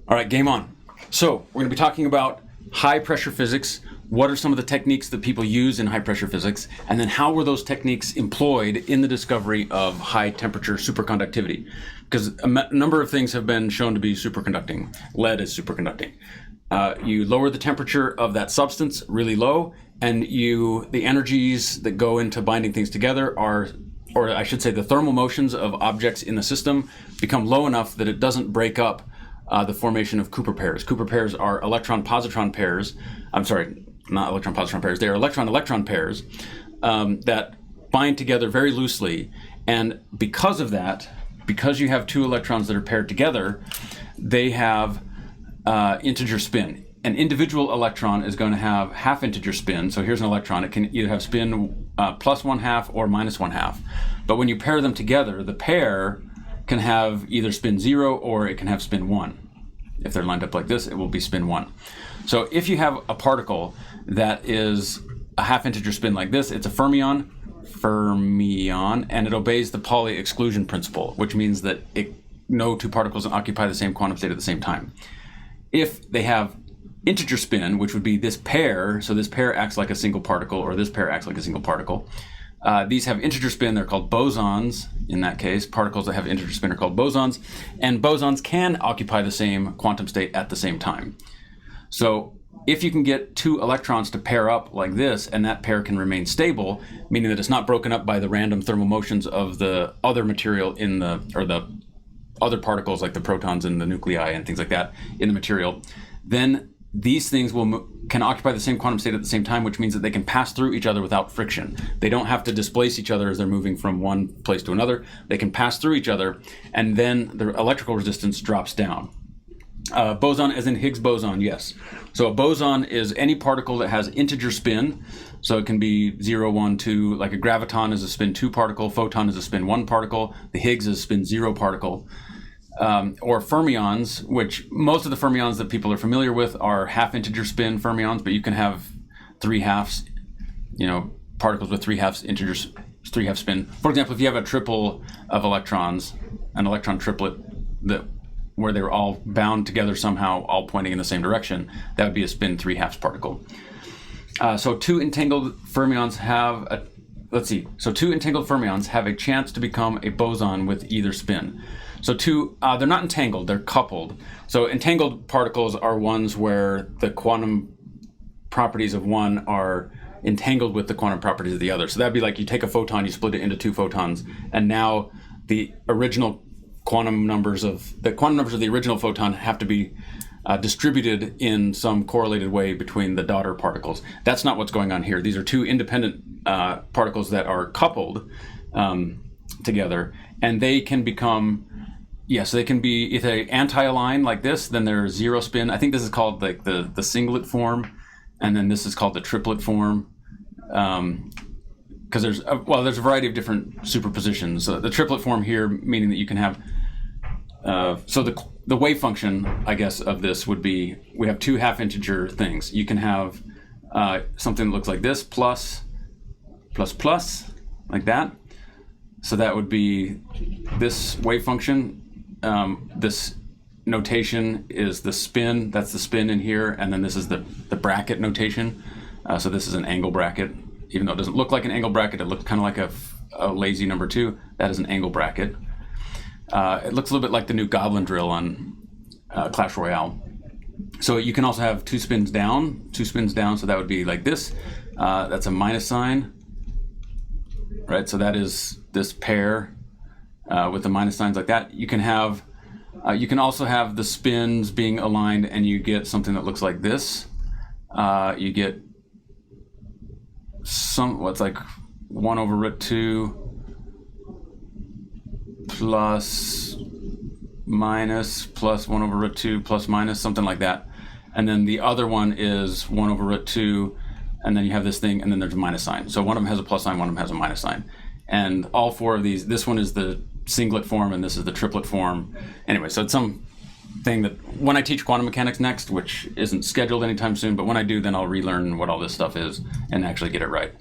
All right, game on. So we're going to be talking about high pressure physics. What are some of the techniques that people use in high pressure physics? And then how were those techniques employed in the discovery of high temperature superconductivity? Because a number of things have been shown to be superconducting. Lead is superconducting. You lower the temperature of that substance really low, and the energies that go into binding things together are, or I should say the thermal motions of objects in the system become low enough that it doesn't break up the formation of Cooper pairs. Cooper pairs are electron-positron pairs. I'm sorry, not electron-positron pairs. They are electron-electron pairs that bind together very loosely. And because of that, because you have two electrons that are paired together, they have integer spin. An individual electron is going to have half integer spin. So here's an electron. It can either have spin plus 1/2 or minus 1/2. But when you pair them together, the pair can have either spin 0 or it can have spin 1. If they're lined up like this, it will be spin 1. So if you have a particle that is a half integer spin like this, it's a fermion, and it obeys the Pauli exclusion principle, which means that no two particles occupy the same quantum state at the same time. If they have integer spin, which would be this pair, so this pair acts like a single particle, or this pair acts like a single particle. These have integer spin, they're called bosons in that case. Particles that have integer spin are called bosons, and bosons can occupy the same quantum state at the same time. So if you can get two electrons to pair up like this, and that pair can remain stable, meaning that it's not broken up by the random thermal motions of the other material or the other particles like the protons and the nuclei and things like that in the material, then these things can occupy the same quantum state at the same time, which means that they can pass through each other without friction. They don't have to displace each other as they're moving from one place to another. They can pass through each other, and then the electrical resistance drops down. Boson as in Higgs boson, yes. So a boson is any particle that has integer spin. So it can be 0, 1, 2, like a graviton is a spin 2 particle, photon is a spin 1 particle, the Higgs is a spin 0 particle. Or fermions, which most of the fermions that people are familiar with are half integer spin fermions, but you can have 3/2, particles with 3/2 integers, 3/2 spin. For example, if you have a triple of electrons, an electron triplet where they're all bound together somehow, all pointing in the same direction, that would be a spin 3/2 particle. So two entangled fermions have a chance to become a boson with either spin. So they're not entangled, they're coupled. So entangled particles are ones where the quantum properties of one are entangled with the quantum properties of the other. So that'd be like you take a photon, you split it into two photons, and now the quantum numbers of the original photon have to be distributed in some correlated way between the daughter particles. That's not what's going on here. These are two independent particles that are coupled together, and they can become, so they can be, if they anti-align like this, then they're 0 spin. I think this is called like the singlet form, and then this is called the triplet form. Because there's a variety of different superpositions. The triplet form here, meaning that you can have, so the wave function, I guess, of this would be, we have two half integer things. You can have something that looks like this, plus, like that. So that would be this wave function. This notation is the spin, that's the spin in here, and then this is the bracket notation. So this is an angle bracket. Even though it doesn't look like an angle bracket, it looks kind of like a lazy number 2. That is an angle bracket. It looks a little bit like the new Goblin drill on Clash Royale. So you can also have two spins down, so that would be like this. That's a minus sign, right? So that is this pair with the minus signs like that. You can also have the spins being aligned, and you get something that looks like this. You get what's like 1 over root 2 plus minus plus 1 over root 2 plus minus, something like that. And then the other one is 1 over root 2, and then you have this thing, and then there's a minus sign. So one of them has a plus sign, one of them has a minus sign. And all four of these, this one is the singlet form, and this is the triplet form. Anyway, so it's some thing that when I teach quantum mechanics next, which isn't scheduled anytime soon, but when I do, then I'll relearn what all this stuff is and actually get it right.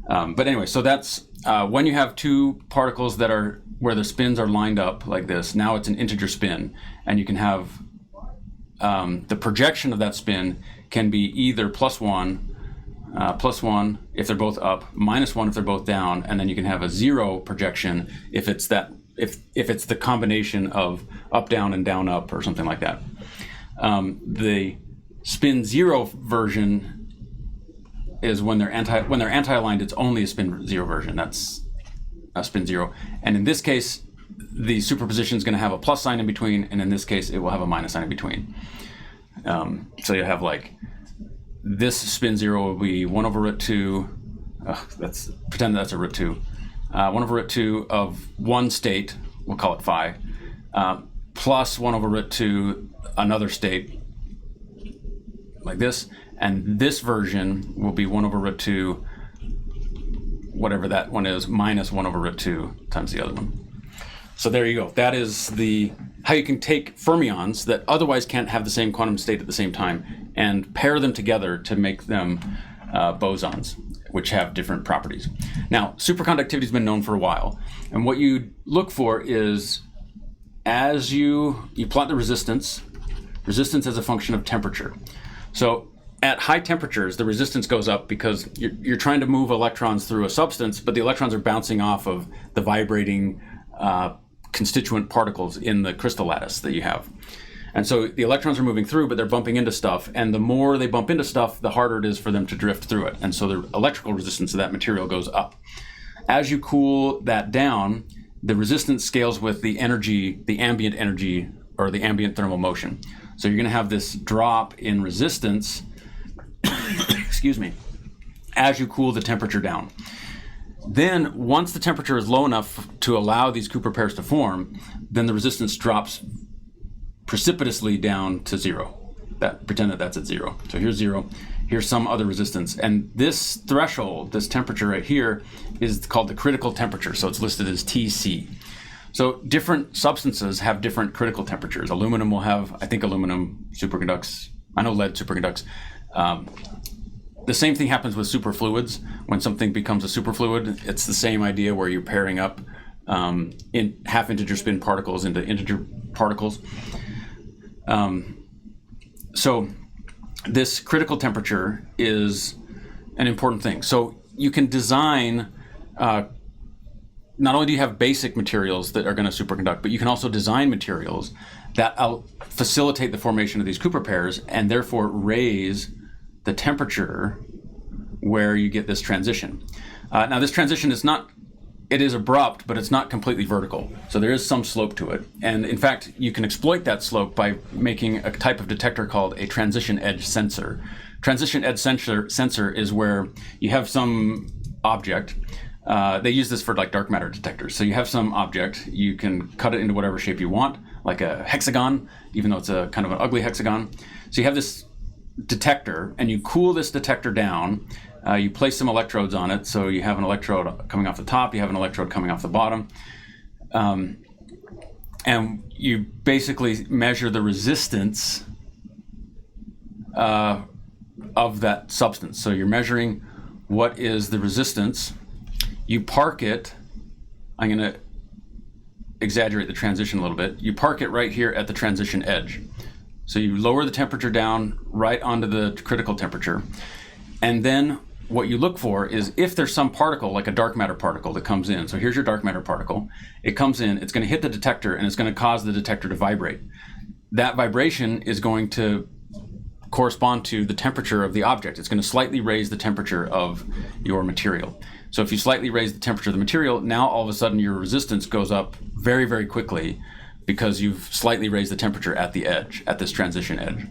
But anyway, so that's when you have two particles that are where the spins are lined up like this. Now it's an integer spin, and you can have the projection of that spin can be either +1 if they're both up, -1 if they're both down, and then you can have a 0 projection if it's the combination of up down and down up or something like that. The spin 0 version is when they're anti-aligned. It's only a spin 0 version. That's a spin 0, and in this case, the superposition is going to have a plus sign in between, and in this case, it will have a minus sign in between. So you have like this spin 0 will be 1 over root 2. Pretend that's a root 2. 1 over root 2 of one state, we'll call it phi, plus 1 over root 2 another state, like this. And this version will be 1 over root 2, whatever that one is, minus 1 over root 2 times the other one. So there you go. That is how you can take fermions that otherwise can't have the same quantum state at the same time and pair them together to make them bosons, which have different properties. Now, superconductivity has been known for a while, and what you look for is as you plot the resistance as a function of temperature. So at high temperatures, the resistance goes up because you're trying to move electrons through a substance, but the electrons are bouncing off of the vibrating constituent particles in the crystal lattice that you have. And so the electrons are moving through, but they're bumping into stuff, and the more they bump into stuff, the harder it is for them to drift through it. And so the electrical resistance of that material goes up. As you cool that down, the resistance scales with the energy, the ambient energy, or the ambient thermal motion. So you're going to have this drop in resistance excuse me, as you cool the temperature down. Then once the temperature is low enough to allow these Cooper pairs to form, then the resistance drops precipitously down to 0. Pretend that that's at 0. So here's 0, here's some other resistance. And this threshold, this temperature right here, is called the critical temperature. So it's listed as TC. So different substances have different critical temperatures. Aluminum will have, I think aluminum superconducts. I know lead superconducts. The same thing happens with superfluids. When something becomes a superfluid, it's the same idea where you're pairing up in half integer spin particles into integer particles. So this critical temperature is an important thing. So you can design, not only do you have basic materials that are going to superconduct, but you can also design materials that facilitate the formation of these Cooper pairs and therefore raise the temperature where you get this transition. Now this transition is abrupt, but it's not completely vertical. So there is some slope to it. And in fact, you can exploit that slope by making a type of detector called a transition edge sensor. Transition edge sensor is where you have some object. They use this for like dark matter detectors. So you have some object, you can cut it into whatever shape you want, like a hexagon, even though it's a kind of an ugly hexagon. So you have this detector, and you cool this detector down. You place some electrodes on it, so you have an electrode coming off the top, you have an electrode coming off the bottom, and you basically measure the resistance of that substance. So you're measuring what is the resistance. You park it. I'm going to exaggerate the transition a little bit. You park it right here at the transition edge. So you lower the temperature down right onto the critical temperature. And then what you look for is if there's some particle, like a dark matter particle that comes in. So here's your dark matter particle. It comes in, it's going to hit the detector, and it's going to cause the detector to vibrate. That vibration is going to correspond to the temperature of the object. It's going to slightly raise the temperature of your material. So if you slightly raise the temperature of the material, now all of a sudden your resistance goes up very, very quickly because you've slightly raised the temperature at the edge, at this transition edge.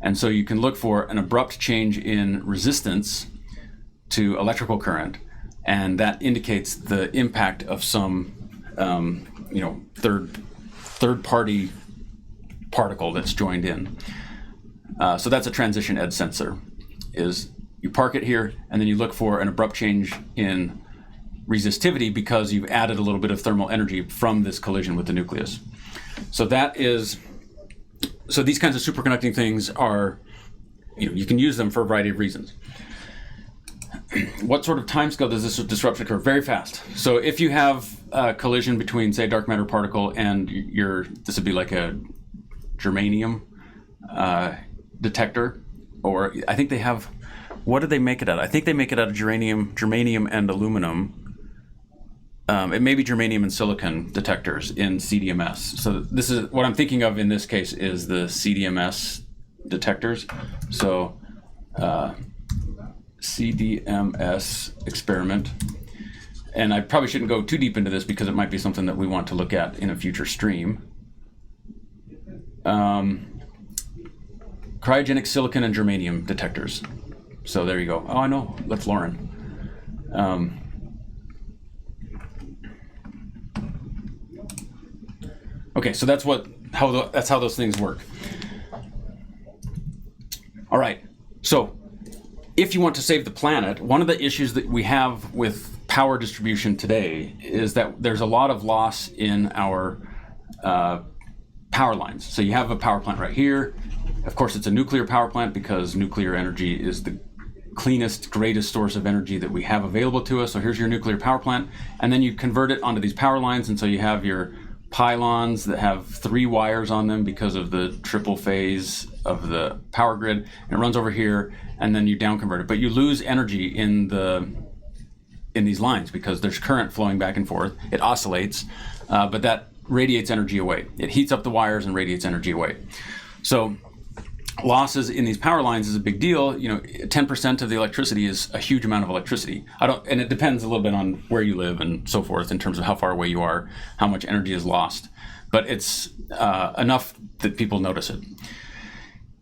And so you can look for an abrupt change in resistance to electrical current, and that indicates the impact of some third-party particle that's joined in. So that's a transition edge sensor. Is you park it here, and then you look for an abrupt change in resistivity because you've added a little bit of thermal energy from this collision with the nucleus. So these kinds of superconducting things are, you can use them for a variety of reasons. What sort of timescale does this disruption occur? Very fast. So if you have a collision between, say, a dark matter particle and this would be like a germanium detector, or I think they have, what did they make it out of? I think they make it out of germanium and aluminum. It may be germanium and silicon detectors in CDMS. So this is what I'm thinking of in this case is the CDMS detectors. So CDMS experiment. And I probably shouldn't go too deep into this because it might be something that we want to look at in a future stream. Cryogenic silicon and germanium detectors. So there you go. Oh, I know. That's Lauren. Okay, so that's how those things work. All right. So if you want to save the planet, one of the issues that we have with power distribution today is that there's a lot of loss in our power lines. So you have a power plant right here. Of course, it's a nuclear power plant because nuclear energy is the cleanest, greatest source of energy that we have available to us. So here's your nuclear power plant. And then you convert it onto these power lines. And so you have your pylons that have 3 wires on them because of the triple phase of the power grid. And it runs over here, and then you down convert it. But you lose energy in these lines because there's current flowing back and forth. It oscillates, but that radiates energy away. It heats up the wires and radiates energy away. So losses in these power lines is a big deal. 10% of the electricity is a huge amount of electricity. And it depends a little bit on where you live and so forth in terms of how far away you are, how much energy is lost. But it's enough that people notice it.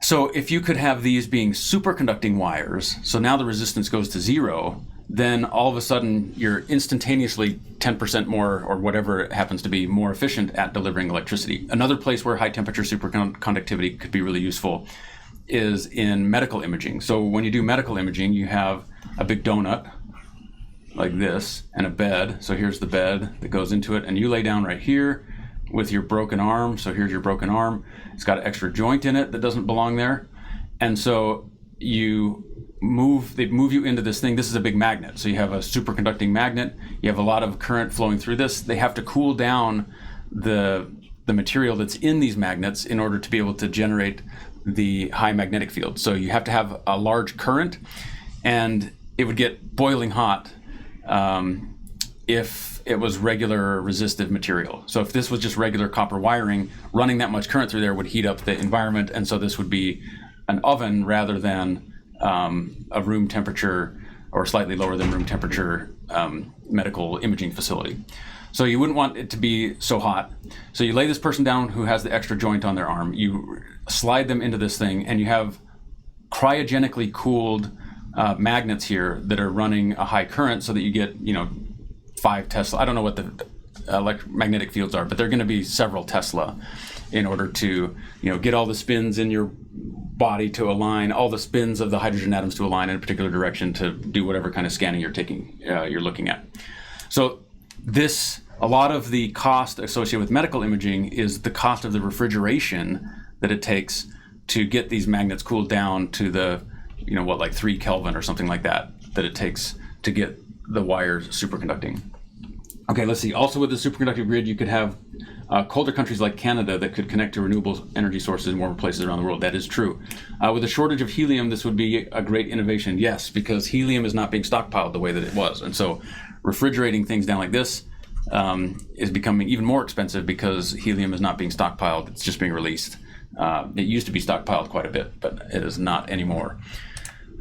So if you could have these being superconducting wires, so now the resistance goes to 0, then all of a sudden you're instantaneously 10% more, or whatever it happens to be, more efficient at delivering electricity. Another place where high temperature superconductivity could be really useful is in medical imaging. So when you do medical imaging, you have a big donut like this and a bed. So here's the bed that goes into it, and you lay down right here with your broken arm. So here's your broken arm. It's got an extra joint in it that doesn't belong there. And so they move you into this thing. This is a big magnet. So you have a superconducting magnet. You have a lot of current flowing through this. They have to cool down the material that's in these magnets in order to be able to generate the high magnetic field. So you have to have a large current, and it would get boiling hot if it was regular resistive material. So if this was just regular copper wiring, running that much current through there would heat up the environment, and so this would be an oven rather than a room temperature or slightly lower than room temperature medical imaging facility. So you wouldn't want it to be so hot. So you lay this person down who has the extra joint on their arm, you slide them into this thing, and you have cryogenically cooled magnets here that are running a high current so that you get 5 Tesla. I don't know what the electromagnetic fields are, but they're going to be several Tesla in order to get all the spins in your body to align, all the spins of the hydrogen atoms to align in a particular direction to do whatever kind of scanning you're looking at. So a lot of the cost associated with medical imaging is the cost of the refrigeration that it takes to get these magnets cooled down to the 3 Kelvin or something like that it takes to get the wires superconducting. Okay, let's see. Also with the superconductive grid, you could have colder countries like Canada that could connect to renewable energy sources in warmer places around the world. That is true. With a shortage of helium, this would be a great innovation. Yes, because helium is not being stockpiled the way that it was. And so refrigerating things down like this is becoming even more expensive because helium is not being stockpiled. It's just being released. It used to be stockpiled quite a bit, but it is not anymore,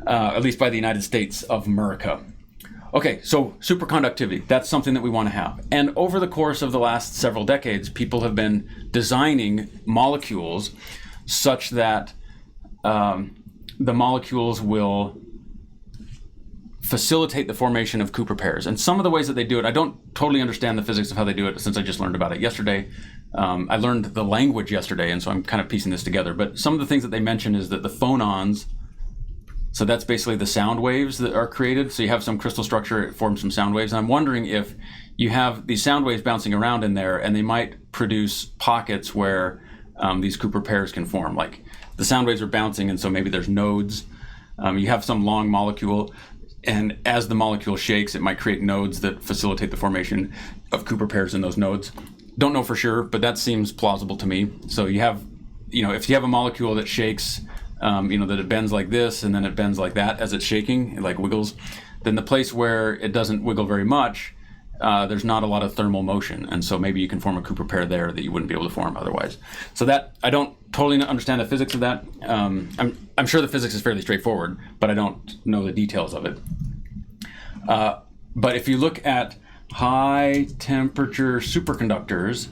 at least by the United States of America. Okay, so superconductivity, that's something that we want to have. And over the course of the last several decades, people have been designing molecules such that the molecules will facilitate the formation of Cooper pairs. And some of the ways that they do it, I don't totally understand the physics of how they do it since I just learned about it yesterday. I learned the language yesterday, and so I'm kind of piecing this together. But some of the things that they mention is that the phonons, so that's basically the sound waves that are created. So you have some crystal structure, it forms some sound waves. And I'm wondering if you have these sound waves bouncing around in there, and they might produce pockets where these Cooper pairs can form. Like the sound waves are bouncing, and so maybe there's nodes. You have some long molecule, and as the molecule shakes, it might create nodes that facilitate the formation of Cooper pairs in those nodes. Don't know for sure, but that seems plausible to me. So you have if you have a molecule that shakes, that it bends like this and then it bends like that as it's shaking, it like wiggles, then the place where it doesn't wiggle very much, there's not a lot of thermal motion, and so maybe you can form a Cooper pair there that you wouldn't be able to form otherwise. So that, I don't totally understand the physics of that. I'm sure the physics is fairly straightforward, but I don't know the details of it. But if you look at high temperature superconductors,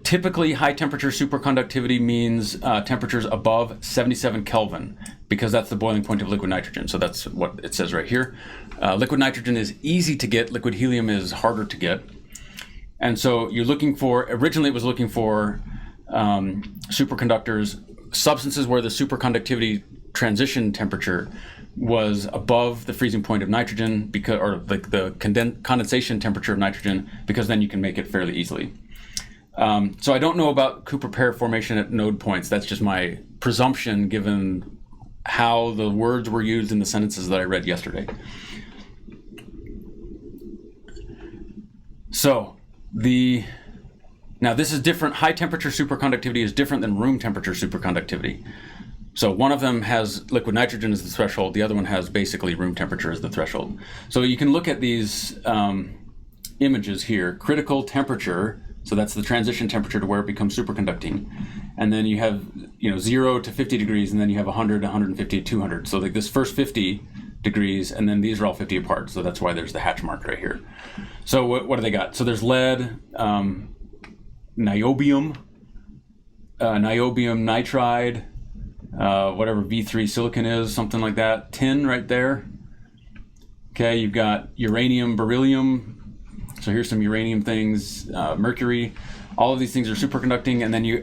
typically high temperature superconductivity means temperatures above 77 Kelvin, because that's the boiling point of liquid nitrogen. So that's what it says right here. Liquid nitrogen is easy to get, liquid helium is harder to get. And so you're looking for, originally it was looking for superconductors, substances where the superconductivity transition temperature was above the freezing point of nitrogen, because, or like the condensation temperature of nitrogen, because then you can make it fairly easily. So I don't know about Cooper pair formation at node points. That's just my presumption given how the words were used in the sentences that I read yesterday. So now this is different. High temperature superconductivity is different than room temperature superconductivity. So one of them has liquid nitrogen as the threshold. The other one has basically room temperature as the threshold. So you can look at these images here. Critical temperature, so that's the transition temperature to where it becomes superconducting. And then you have 0 to 50 degrees, and then you have 100, 150, 200. So like this first 50 degrees, and then these are all 50 apart. So that's why there's the hatch mark right here. So what do they got? So there's lead, niobium, niobium nitride, whatever V3 silicon is, something like that. Tin right there. Okay, you've got uranium, beryllium. So here's some uranium things, mercury. All of these things are superconducting, and then you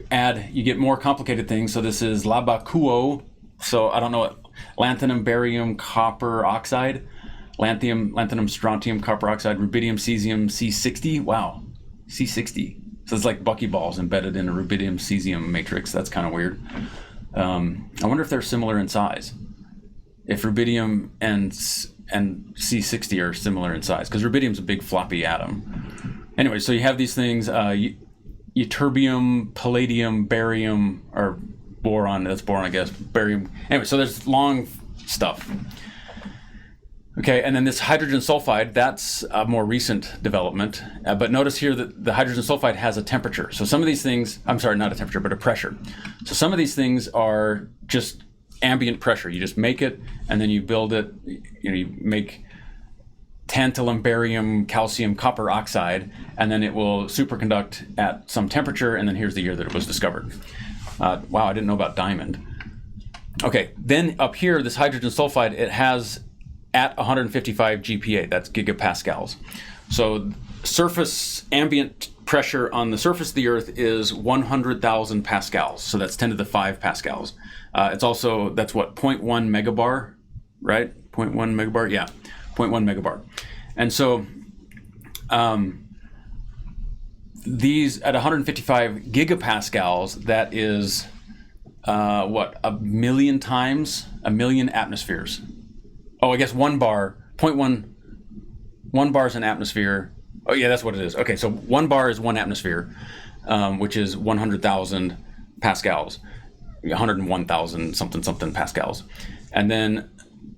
get more complicated things. So this is labacuo. So I don't know what, lanthanum, barium, copper oxide, lanthanum, strontium, copper oxide, rubidium, cesium, C60. Wow, C60. So it's like buckyballs embedded in a rubidium cesium matrix. That's kind of weird. I wonder if they're similar in size. If rubidium and C60 are similar in size, because rubidium's a big floppy atom. Anyway, so you have these things, ytterbium, palladium, barium, or boron, that's boron I guess, barium. Anyway, so there's long stuff. Okay, and then this hydrogen sulfide, that's a more recent development. But notice here that the hydrogen sulfide has a temperature. So some of these things, I'm sorry, not a temperature, but a pressure. So some of these things are just ambient pressure. You just make it, and then you build it. You make tantalum, barium, calcium, copper oxide, and then it will superconduct at some temperature, and then here's the year that it was discovered. Wow, I didn't know about diamond. Okay, then up here, this hydrogen sulfide, it has at 155 GPa, that's gigapascals. So surface ambient pressure on the surface of the Earth is 100,000 pascals. So that's 10 to the 5 pascals. It's also, that's what, 0.1 megabar, right? 0.1 megabar, yeah, 0.1 megabar. And so these at 155 gigapascals, that is a million times, a million atmospheres. Oh, I guess 1 bar, 1 bar is an atmosphere. Oh yeah, that's what it is. Okay, so 1 bar is 1 atmosphere, which is 100,000 pascals, 101,000 something pascals. And then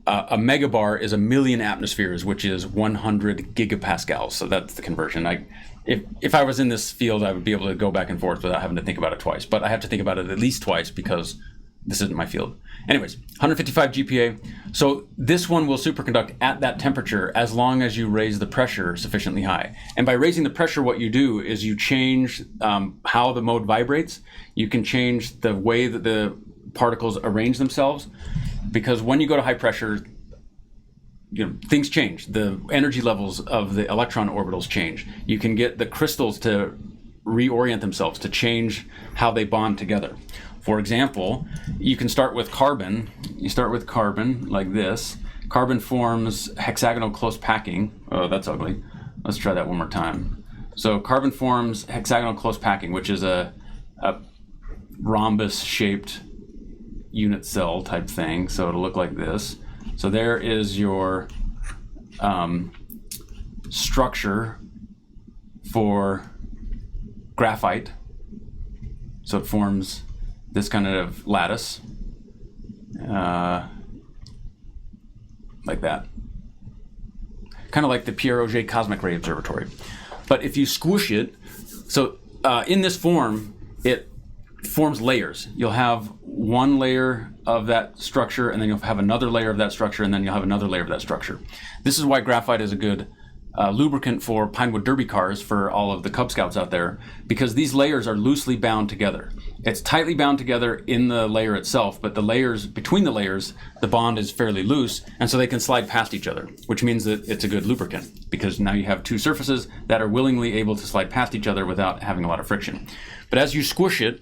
a megabar is a million atmospheres, which is 100 gigapascals. So that's the conversion. If I was in this field, I would be able to go back and forth without having to think about it twice. But I have to think about it at least twice because this isn't my field. Anyways, 155 GPa. So this one will superconduct at that temperature as long as you raise the pressure sufficiently high. And by raising the pressure, what you do is you change how the mode vibrates. You can change the way that the particles arrange themselves, because when you go to high pressure, things change. The energy levels of the electron orbitals change. You can get the crystals to reorient themselves, to change how they bond together. For example, you can start with carbon. You start with carbon like this. Carbon forms hexagonal close packing. Oh, that's ugly. Let's try that one more time. So carbon forms hexagonal close packing, which is a rhombus-shaped unit cell type thing. So it'll look like this. So there is your structure for graphite. So it forms this kind of lattice, like that. Kind of like the Pierre Auger Cosmic Ray Observatory. But if you squish it, so in this form, it forms layers. You'll have one layer of that structure, and then you'll have another layer of that structure, and then you'll have another layer of that structure. This is why graphite is a good lubricant for Pinewood Derby cars for all of the Cub Scouts out there, because these layers are loosely bound together. It's tightly bound together in the layer itself, but the layers, between the layers, the bond is fairly loose, and so they can slide past each other, which means that it's a good lubricant, because now you have two surfaces that are willingly able to slide past each other without having a lot of friction. But as you squish it,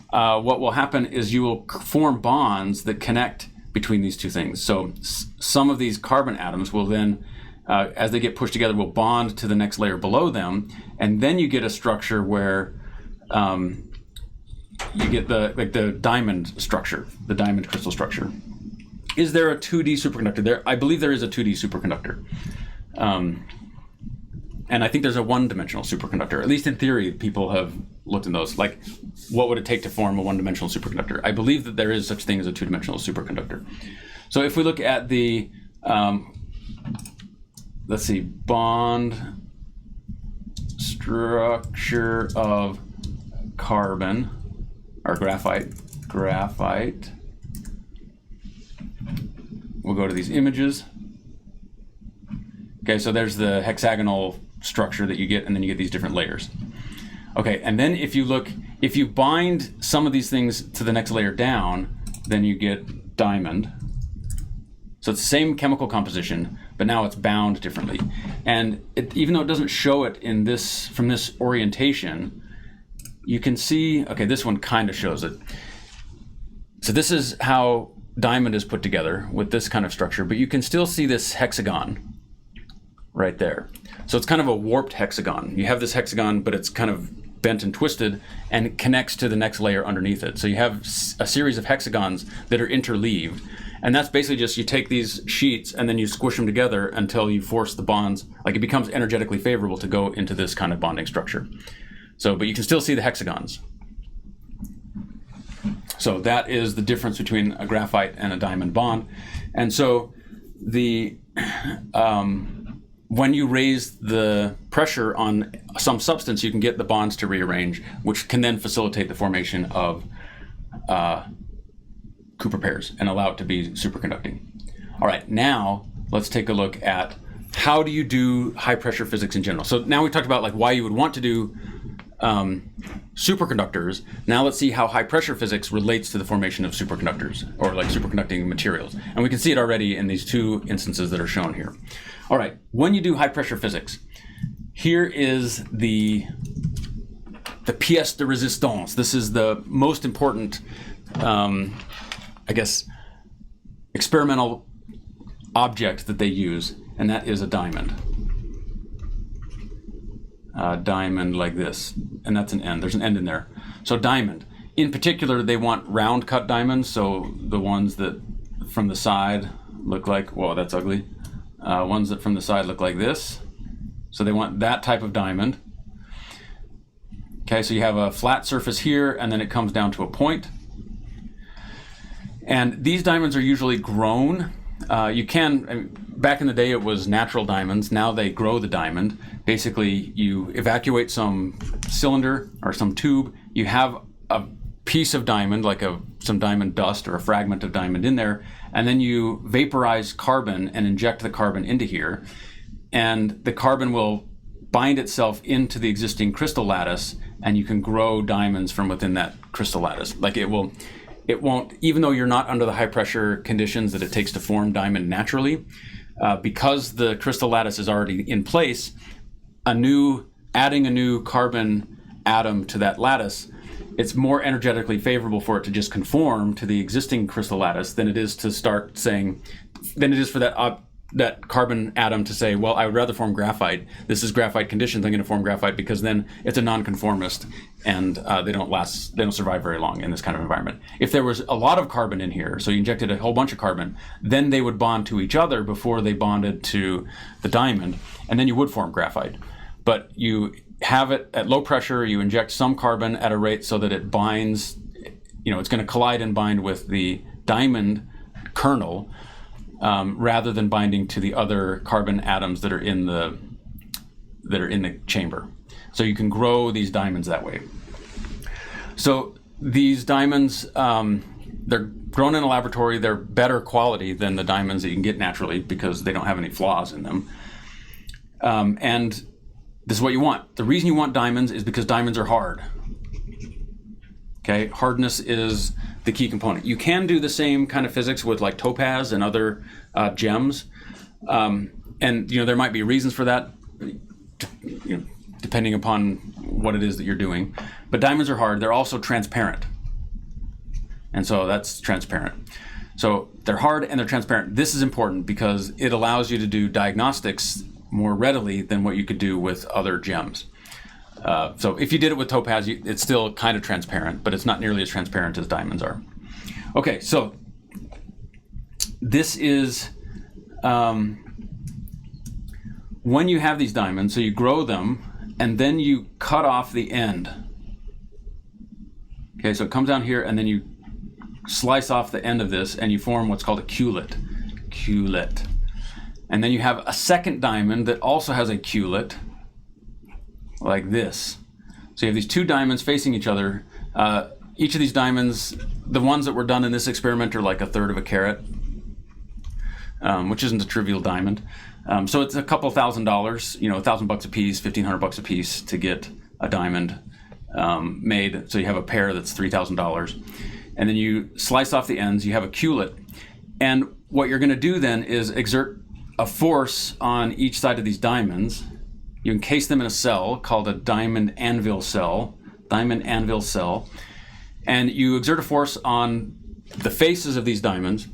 what will happen is you will form bonds that connect between these two things. So some of these carbon atoms will then, as they get pushed together, will bond to the next layer below them, and then you get a structure where you get the diamond structure, the diamond crystal structure. Is there a 2D superconductor? I believe there is a 2D superconductor. And I think there's a one-dimensional superconductor. At least in theory, people have looked in those. Like, what would it take to form a one-dimensional superconductor? I believe that there is such thing as a two-dimensional superconductor. So if we look at the, let's see, bond structure of carbon, or graphite. We'll go to these images. Okay, so there's the hexagonal structure that you get, and then you get these different layers. Okay, and then if you bind some of these things to the next layer down, then you get diamond. So it's the same chemical composition, but now it's bound differently. And even though it doesn't show it in this, from this orientation, you can see, okay, this one kind of shows it. So this is how diamond is put together with this kind of structure, but you can still see this hexagon right there. So it's kind of a warped hexagon. You have this hexagon, but it's kind of bent and twisted and connects to the next layer underneath it. So you have a series of hexagons that are interleaved. And that's basically just, you take these sheets and then you squish them together until you force the bonds, like it becomes energetically favorable to go into this kind of bonding structure. So, but you can still see the hexagons. So that is the difference between a graphite and a diamond bond. And so the, when you raise the pressure on some substance, you can get the bonds to rearrange, which can then facilitate the formation of Cooper pairs and allow it to be superconducting. All right, now let's take a look at how do you do high pressure physics in general. So now we talked about like why you would want to do superconductors. Now let's see how high pressure physics relates to the formation of superconductors, or like superconducting materials. And we can see it already in these two instances that are shown here. All right, when you do high pressure physics, here is the pièce de résistance. This is the most important, I guess, experimental object that they use, and that is a diamond. Diamond like this, and that's an end. There's an end in there. So diamond. In particular, they want round cut diamonds, so the ones that from the side look like, whoa, that's ugly. Ones that from the side look like this. So they want that type of diamond. Okay, so you have a flat surface here, and then it comes down to a point. And these diamonds are usually grown. You can, I mean, back in the day it was natural diamonds. Now they grow the diamond. Basically, you evacuate some cylinder or some tube. You have a piece of diamond, like some diamond dust or a fragment of diamond in there, and then you vaporize carbon and inject the carbon into here. And the carbon will bind itself into the existing crystal lattice, and you can grow diamonds from within that crystal lattice. Like it won't, even though you're not under the high pressure conditions that it takes to form diamond naturally, because the crystal lattice is already in place, adding a new carbon atom to that lattice, it's more energetically favorable for it to just conform to the existing crystal lattice than it is to start saying, than it is for that carbon atom to say, well, I would rather form graphite. This is graphite conditions. I'm going to form graphite, because then it's a nonconformist, and they don't survive very long in this kind of environment. If there was a lot of carbon in here, so you injected a whole bunch of carbon, then they would bond to each other before they bonded to the diamond, and then you would form graphite. But you have it at low pressure, you inject some carbon at a rate so that it binds, it's going to collide and bind with the diamond kernel rather than binding to the other carbon atoms that are in the chamber. So you can grow these diamonds that way. So these diamonds, they're grown in a laboratory. They're better quality than the diamonds that you can get naturally because they don't have any flaws in them. And this is what you want. The reason you want diamonds is because diamonds are hard. Okay, hardness is the key component. You can do the same kind of physics with like topaz and other gems, and there might be reasons for that, depending upon what it is that you're doing. But diamonds are hard. They're also transparent, and so that's transparent. So they're hard and they're transparent. This is important because it allows you to do diagnostics more readily than what you could do with other gems. So if you did it with topaz, it's still kind of transparent, but it's not nearly as transparent as diamonds are. Okay, so this is when you have these diamonds, so you grow them, and then you cut off the end. Okay, so it comes down here, and then you slice off the end of this, and you form what's called a culet. Culet. And then you have a second diamond that also has a culet, like this. So you have these two diamonds facing each other. Each of these diamonds, the ones that were done in this experiment are like 1/3 of a carat, which isn't a trivial diamond. So it's a couple $1,000, $1,000 a piece, $1,500 a piece to get a diamond made. So you have a pair that's $3,000. And then you slice off the ends, you have a culet. And what you're gonna do then is exert a force on each side of these diamonds. You encase them in a cell called a diamond anvil cell, and you exert a force on the faces of these diamonds,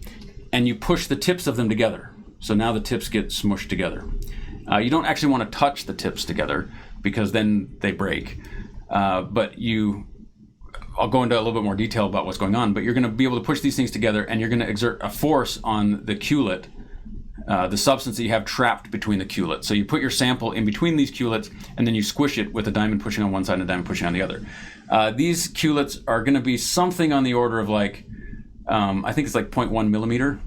and you push the tips of them together. So now the tips get smushed together. You don't actually want to touch the tips together because then they break. But I'll go into a little bit more detail about what's going on, but you're going to be able to push these things together, and you're going to exert a force on the culet, the substance that you have trapped between the culets. So you put your sample in between these culets, and then you squish it with a diamond pushing on one side and a diamond pushing on the other. These culets are going to be something on the order of like, I think it's like 0.1 millimeter.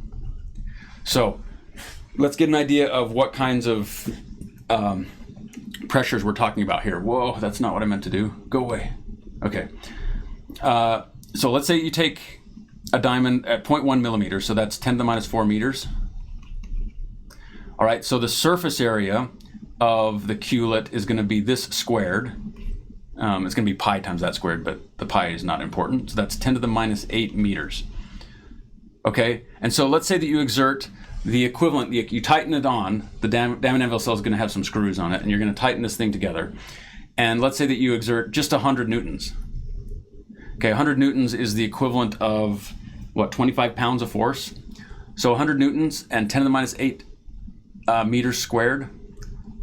So let's get an idea of what kinds of pressures we're talking about here. Whoa, that's not what I meant to do. Go away. Okay. So let's say you take a diamond at 0.1 millimeters, so that's 10 to the minus 4 meters. All right, so the surface area of the culet is going to be this squared. It's going to be pi times that squared, but the pi is not important. So that's 10 to the minus 8 meters. Okay, and so let's say that you exert the equivalent, you tighten it on, the diamond anvil cell is going to have some screws on it, and you're going to tighten this thing together. And let's say that you exert just 100 newtons. Okay, 100 newtons is the equivalent of, 25 pounds of force? So 100 newtons and 10 to the minus 8 meters squared,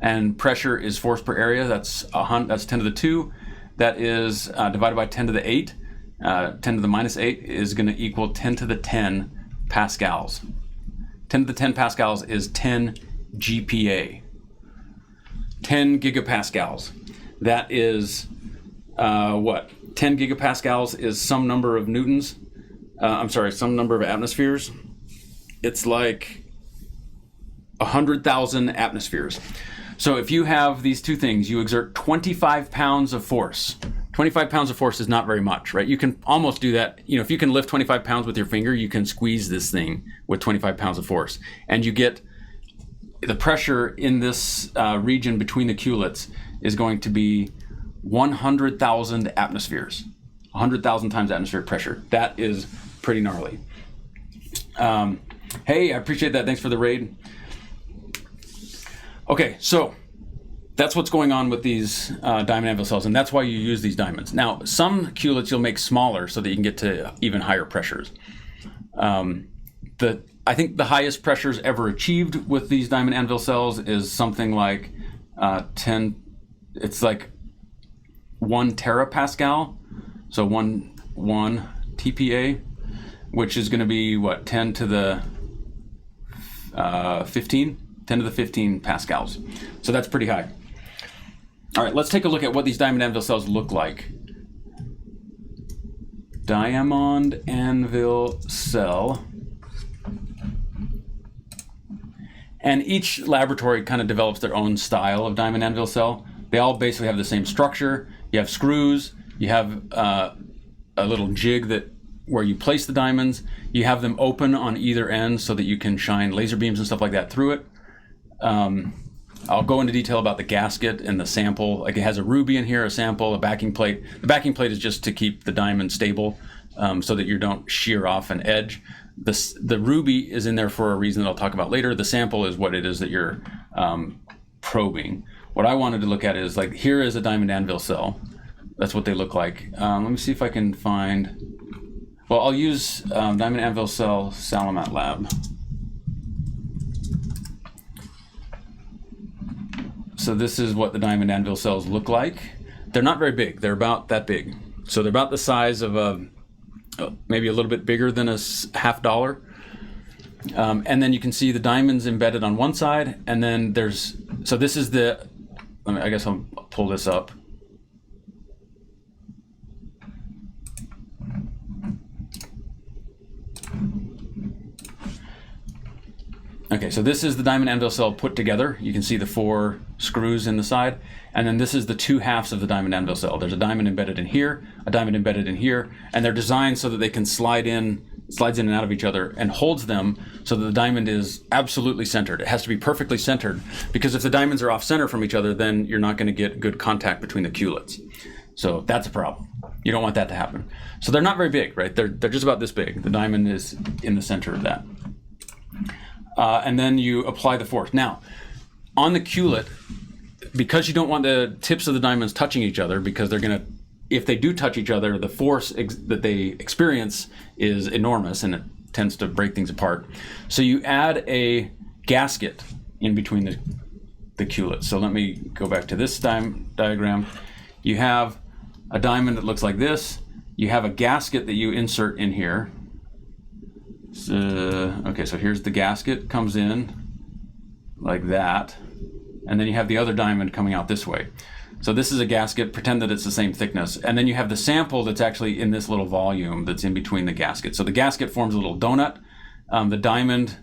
and pressure is force per area. That's 10 to the 2. That is divided by 10 to the 8. 10 to the minus 8 is going to equal 10 to the 10 pascals. 10 to the 10 pascals is 10 GPa. 10 gigapascals. That is 10 gigapascals is some number of newtons. Some number of atmospheres. It's like 100,000 atmospheres. So if you have these two things, you exert 25 pounds of force. 25 pounds of force is not very much, right? You can almost do that. If you can lift 25 pounds with your finger, you can squeeze this thing with 25 pounds of force. And you get the pressure in this region between the culets is going to be 100,000 atmospheres. 100,000 times atmospheric pressure. That is pretty gnarly. Hey, I appreciate that. Thanks for the raid. Okay, so that's what's going on with these diamond anvil cells, and that's why you use these diamonds. Now, some culets you'll make smaller so that you can get to even higher pressures. I think the highest pressures ever achieved with these diamond anvil cells is something like 10. It's like 1 terapascal, so 1 TPa, which is going to be 10 to the 15. 10 to the 15 pascals. So that's pretty high. All right, let's take a look at what these diamond anvil cells look like. Diamond anvil cell. And each laboratory kind of develops their own style of diamond anvil cell. They all basically have the same structure. You have screws, you have a little jig where you place the diamonds. You have them open on either end so that you can shine laser beams and stuff like that through it. I'll go into detail about the gasket and the sample. Like, it has a ruby in here, a sample, a backing plate. The backing plate is just to keep the diamond stable so that you don't shear off an edge. The ruby is in there for a reason that I'll talk about later. The sample is what it is that you're probing. What I wanted to look at is, like, here is a diamond anvil cell. That's what they look like. Let me see if I can find... Well, I'll use diamond anvil cell Salamat Lab. So this is what the diamond anvil cells look like. They're not very big. They're about that big. So they're about the size of maybe a little bit bigger than a $50. And then you can see the diamonds embedded on one side, and then there's... So this is the... I guess I'll pull this up. Okay, so this is the diamond anvil cell put together. You can see the 4 screws in the side, and then this is the 2 halves of the diamond anvil cell. There's a diamond embedded in here, a diamond embedded in here, and they're designed so that they can slides in and out of each other and holds them so that the diamond is absolutely centered. It has to be perfectly centered, because if the diamonds are off center from each other, then you're not going to get good contact between the culettes. So that's a problem. You don't want that to happen. So they're not very big, right? They're just about this big. The diamond is in the center of that. And then you apply the force. Now, on the culet, because you don't want the tips of the diamonds touching each other, because they're going to, if they do touch each other, the force that they experience is enormous, and it tends to break things apart. So you add a gasket in between the culets. So let me go back to this diagram. You have a diamond that looks like this. You have a gasket that you insert in here. Okay, so here's the gasket, comes in like that, and then you have the other diamond coming out this way. So this is a gasket, pretend that it's the same thickness, and then you have the sample that's actually in this little volume that's in between the gasket. So the gasket forms a little donut. The diamond,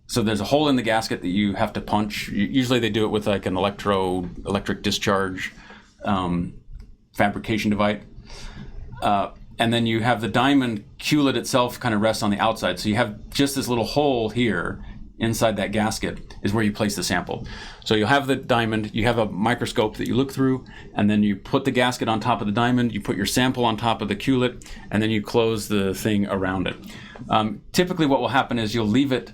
so there's a hole in the gasket that you have to punch. Usually they do it with like an electric discharge fabrication device. And then you have the diamond culet itself kind of rests on the outside. So you have just this little hole here inside that gasket is where you place the sample. So you'll have the diamond, you have a microscope that you look through, and then you put the gasket on top of the diamond, you put your sample on top of the culet, and then you close the thing around it. Typically what will happen is you'll leave it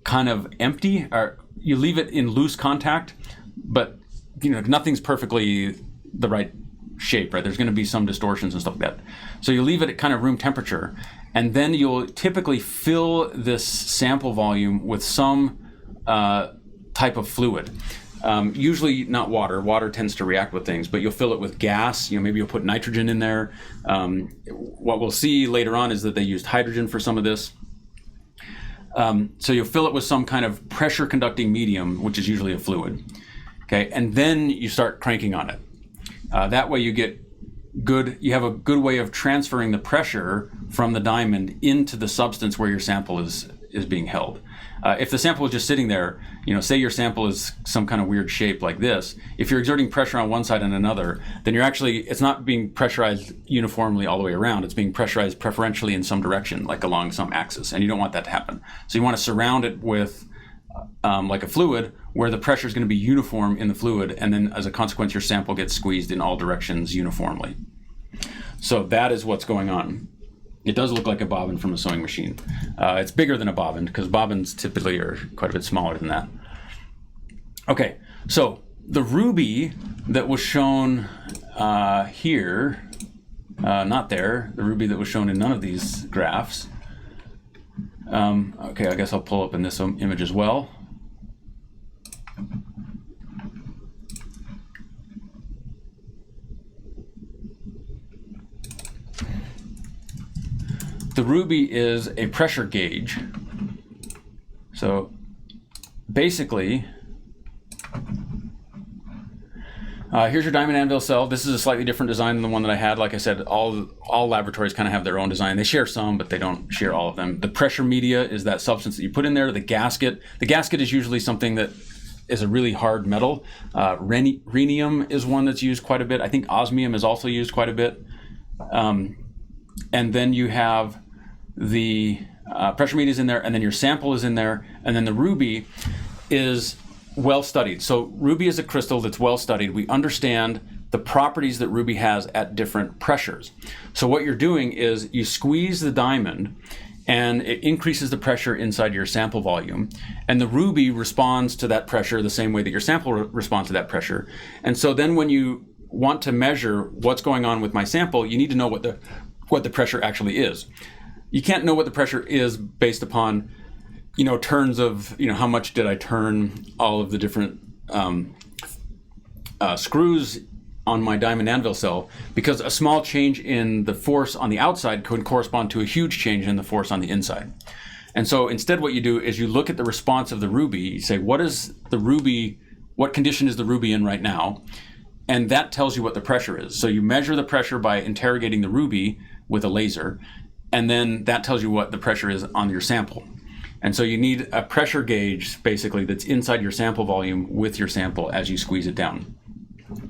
kind of empty, or you leave it in loose contact, but nothing's perfectly the right shape, right? There's going to be some distortions and stuff like that. So you leave it at kind of room temperature, and then you'll typically fill this sample volume with some type of fluid. Usually not water. Water tends to react with things, but you'll fill it with gas. Maybe you'll put nitrogen in there. What we'll see later on is that they used hydrogen for some of this. So you'll fill it with some kind of pressure conducting medium, which is usually a fluid. Okay, and then you start cranking on it. That way you have a good way of transferring the pressure from the diamond into the substance where your sample is being held. If the sample is just sitting there, say your sample is some kind of weird shape like this, if you're exerting pressure on one side and another, then it's not being pressurized uniformly all the way around. It's being pressurized preferentially in some direction, like along some axis, and you don't want that to happen. So you want to surround it with like a fluid where the pressure is going to be uniform in the fluid, and then as a consequence your sample gets squeezed in all directions uniformly. So that is what's going on. It does look like a bobbin from a sewing machine. It's bigger than a bobbin, because bobbins typically are quite a bit smaller than that. Okay, so the ruby that was shown here, not there, the ruby that was shown in none of these graphs. Okay, I guess I'll pull up in this image as well. The ruby is a pressure gauge. So basically, Here's your diamond anvil cell. This is a slightly different design than the one that I had. Like I said, all laboratories kind of have their own design. They share some, but they don't share all of them. The pressure media is that substance that you put in there. The gasket is usually something that is a really hard metal. Rhenium is one that's used quite a bit. I think osmium is also used quite a bit. And then you have the pressure media is in there, and then your sample is in there, and then the ruby is well studied. So ruby is a crystal that's well studied. We understand the properties that ruby has at different pressures. So what you're doing is you squeeze the diamond and it increases the pressure inside your sample volume, and the ruby responds to that pressure the same way that your sample responds to that pressure. And so then when you want to measure what's going on with my sample, you need to know what the pressure actually is. You can't know what the pressure is based upon turns of, how much did I turn all of the different screws on my diamond anvil cell, because a small change in the force on the outside could correspond to a huge change in the force on the inside. And so instead what you do is you look at the response of the ruby, you say, what condition is the ruby in right now? And that tells you what the pressure is. So you measure the pressure by interrogating the ruby with a laser, and then that tells you what the pressure is on your sample. And so you need a pressure gauge, basically, that's inside your sample volume with your sample as you squeeze it down.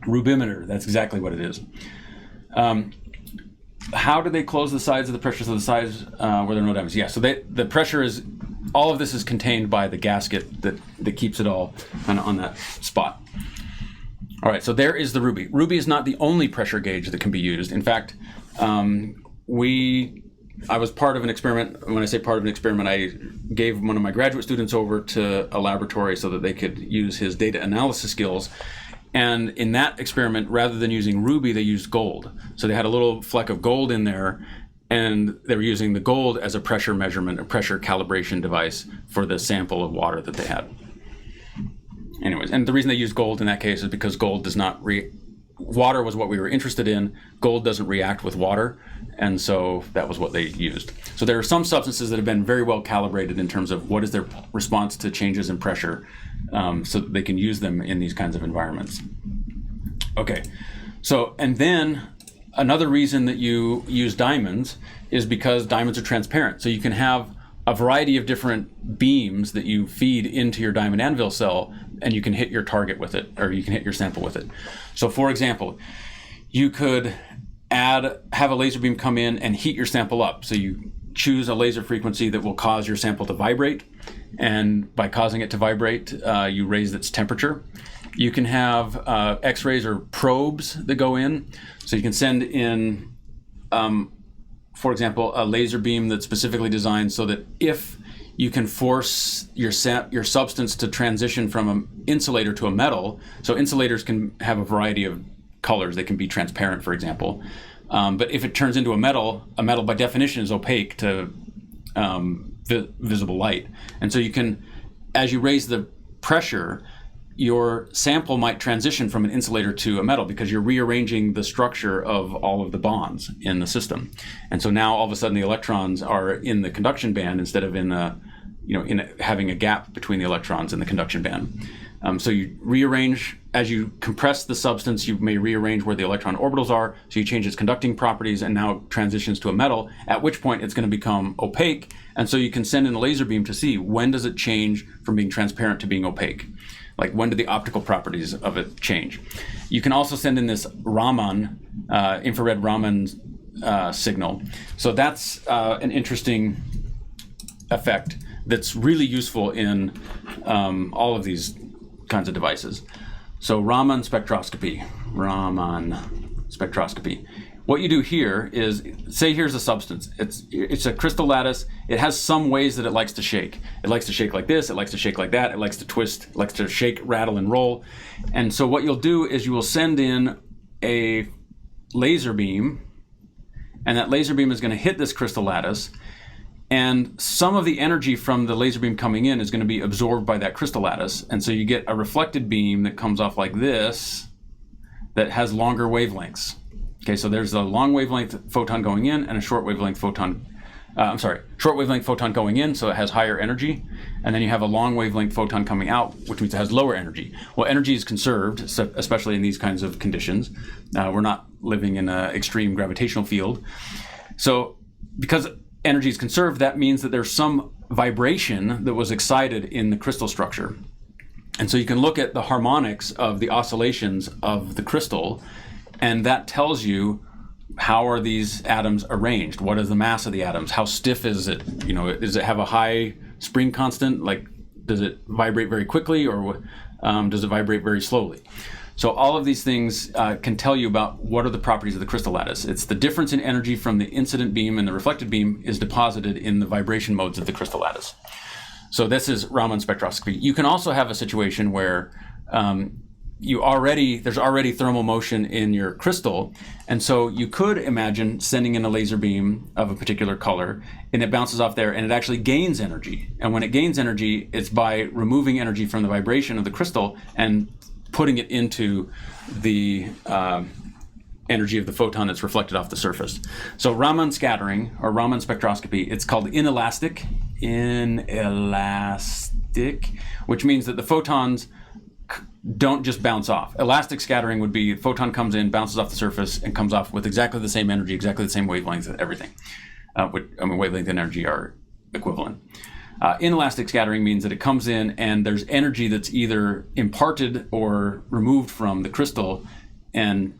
Rubimeter, that's exactly what it is. How do they close the sides of the pressure? So the sides where there are no diamonds. Yeah, so the pressure is, all of this is contained by the gasket that keeps it all kind of on that spot. All right, so there is the ruby. Ruby is not the only pressure gauge that can be used. In fact, I was part of an experiment. When I say part of an experiment, I gave one of my graduate students over to a laboratory so that they could use his data analysis skills. And in that experiment, rather than using ruby, they used gold. So they had a little fleck of gold in there, and they were using the gold as a pressure measurement, a pressure calibration device for the sample of water that they had. Anyways, and the reason they used gold in that case is because gold does not water was what we were interested in. Gold doesn't react with water, and so that was what they used. So there are some substances that have been very well calibrated in terms of what is their response to changes in pressure, so that they can use them in these kinds of environments. Okay, so and then another reason that you use diamonds is because diamonds are transparent. So you can have a variety of different beams that you feed into your diamond anvil cell, and you can hit your target with it, or you can hit your sample with it. So for example, you could have a laser beam come in and heat your sample up. So you choose a laser frequency that will cause your sample to vibrate, and by causing it to vibrate, you raise its temperature. You can have X-rays or probes that go in. So you can send in, for example, a laser beam that's specifically designed so that if you can force your substance to transition from an insulator to a metal. So insulators can have a variety of colors. They can be transparent, for example. But if it turns into a metal by definition is opaque to visible light. And so you can, as you raise the pressure, your sample might transition from an insulator to a metal because you're rearranging the structure of all of the bonds in the system. And so now all of a sudden the electrons are in the conduction band instead of having a gap between the electrons in the conduction band. So you rearrange, as you compress the substance, you may rearrange where the electron orbitals are, so you change its conducting properties and now it transitions to a metal, at which point it's going to become opaque, and so you can send in a laser beam to see when does it change from being transparent to being opaque. Like when do the optical properties of it change? You can also send in this Raman, infrared Raman signal. So that's an interesting effect that's really useful in all of these kinds of devices. So Raman Spectroscopy. What you do here is, say here's a substance. It's a crystal lattice. It has some ways that it likes to shake. It likes to shake like this. It likes to shake like that. It likes to twist. It likes to shake, rattle, and roll. And so what you'll do is you will send in a laser beam, and that laser beam is going to hit this crystal lattice, and some of the energy from the laser beam coming in is going to be absorbed by that crystal lattice. And so you get a reflected beam that comes off like this that has longer wavelengths. Okay, so there's a long wavelength photon going in and a short wavelength photon short wavelength photon going in, so it has higher energy, and then you have a long wavelength photon coming out, which means it has lower energy. Well, energy is conserved, especially in these kinds of conditions. We're not living in an extreme gravitational field. So because energy is conserved, that means that there's some vibration that was excited in the crystal structure. And so you can look at the harmonics of the oscillations of the crystal, and that tells you how are these atoms arranged? What is the mass of the atoms? How stiff is it? Does it have a high spring constant? Like, does it vibrate very quickly, or does it vibrate very slowly? So all of these things can tell you about what are the properties of the crystal lattice. It's the difference in energy from the incident beam and the reflected beam is deposited in the vibration modes of the crystal lattice. So this is Raman spectroscopy. You can also have a situation where there's already thermal motion in your crystal, and so you could imagine sending in a laser beam of a particular color, and it bounces off there, and it actually gains energy. And when it gains energy, it's by removing energy from the vibration of the crystal and putting it into the energy of the photon that's reflected off the surface. So Raman scattering, or Raman spectroscopy, it's called inelastic, which means that the photons don't just bounce off. Elastic scattering would be photon comes in, bounces off the surface, and comes off with exactly the same energy, exactly the same wavelength, everything. Wavelength and energy are equivalent. Inelastic scattering means that it comes in and there's energy that's either imparted or removed from the crystal, and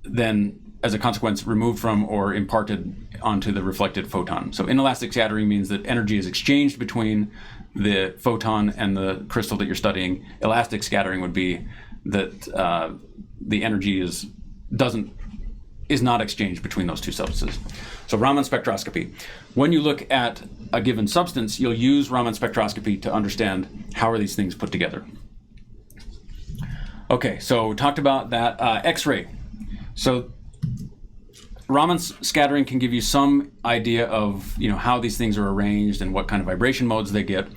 then as a consequence removed from or imparted onto the reflected photon. So inelastic scattering means that energy is exchanged between the photon and the crystal that you're studying. Elastic scattering would be that the energy is not exchanged between those two substances. So Raman spectroscopy. When you look at a given substance, you'll use Raman spectroscopy to understand how are these things put together. Okay, so we talked about that. X-ray. So Raman scattering can give you some idea of how these things are arranged and what kind of vibration modes they get.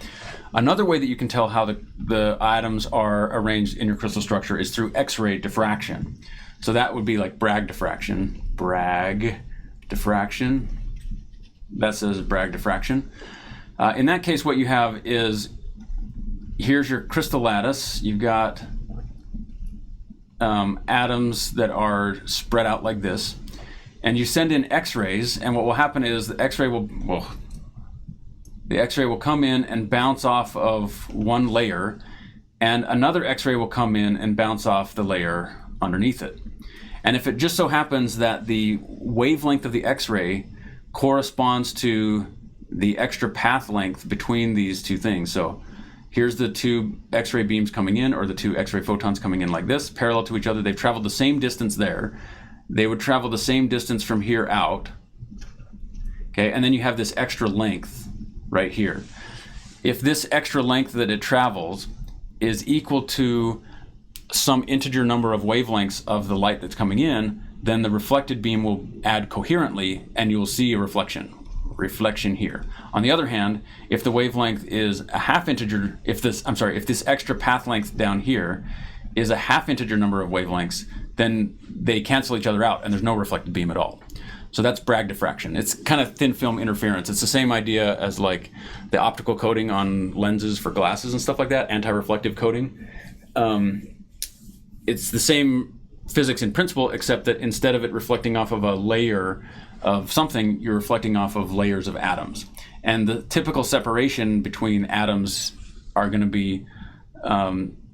Another way that you can tell how the atoms are arranged in your crystal structure is through X-ray diffraction. So that would be like Bragg diffraction. That says Bragg diffraction. In that case, what you have is, here's your crystal lattice. You've got atoms that are spread out like this. And you send in X-rays, and what will happen is the X-ray will come in and bounce off of one layer, and another X-ray will come in and bounce off the layer underneath it. And if it just so happens that the wavelength of the X-ray corresponds to the extra path length between these two things, so here's the two X-ray beams coming in, or the two X-ray photons coming in like this, parallel to each other. They've traveled the same distance there. They would travel the same distance from here out. Okay, and then you have this extra length right here. If this extra length that it travels is equal to some integer number of wavelengths of the light that's coming in, then the reflected beam will add coherently, and you'll see a reflection here. On the other hand, if the wavelength is a half integer, if this extra path length down here is a half integer number of wavelengths, then they cancel each other out and there's no reflected beam at all. So that's Bragg diffraction. It's kind of thin film interference. It's the same idea as like the optical coating on lenses for glasses and stuff like that, anti-reflective coating. It's the same physics in principle, except that instead of it reflecting off of a layer of something, you're reflecting off of layers of atoms. And the typical separation between atoms are going to be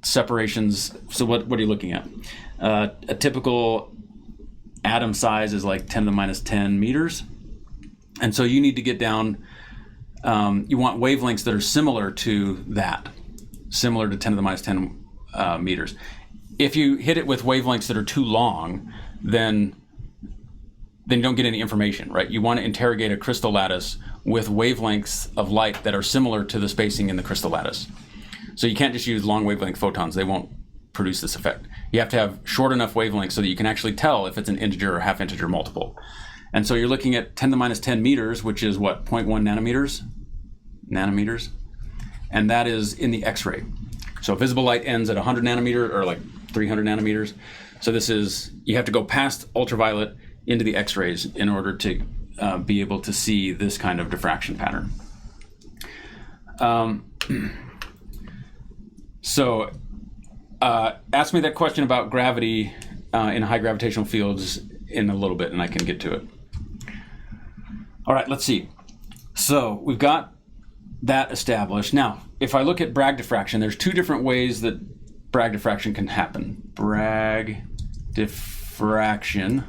separations. So what are you looking at? A typical atom size is like 10 to the minus 10 meters. And so you need to get down, you want wavelengths that are similar to that, similar to 10 to the minus 10 meters. If you hit it with wavelengths that are too long, then you don't get any information, right? You want to interrogate a crystal lattice with wavelengths of light that are similar to the spacing in the crystal lattice. So you can't just use long wavelength photons. They won't produce this effect. You have to have short enough wavelengths so that you can actually tell if it's an integer or half integer multiple. And so you're looking at 10 to the minus 10 meters, which is what, 0.1 nanometers? And that is in the X-ray. So visible light ends at 100 nanometer or like 300 nanometers. So this is, you have to go past ultraviolet into the X-rays in order to be able to see this kind of diffraction pattern. So ask me that question about gravity in high gravitational fields in a little bit, and I can get to it. All right, let's see. So we've got that established. Now, if I look at Bragg diffraction, there's two different ways that Bragg diffraction can happen. Bragg diffraction.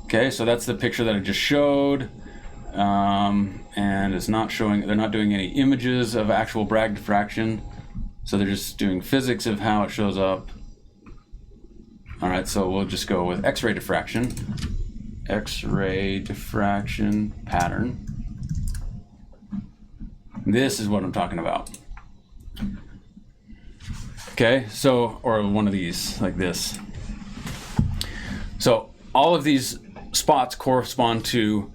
Okay, so that's the picture that I just showed. And it's not showing, they're not doing any images of actual Bragg diffraction. So they're just doing physics of how it shows up. All right, so we'll just go with X-ray diffraction. X-ray diffraction pattern. This is what I'm talking about. Okay, so, or one of these, like this. So all of these spots correspond to,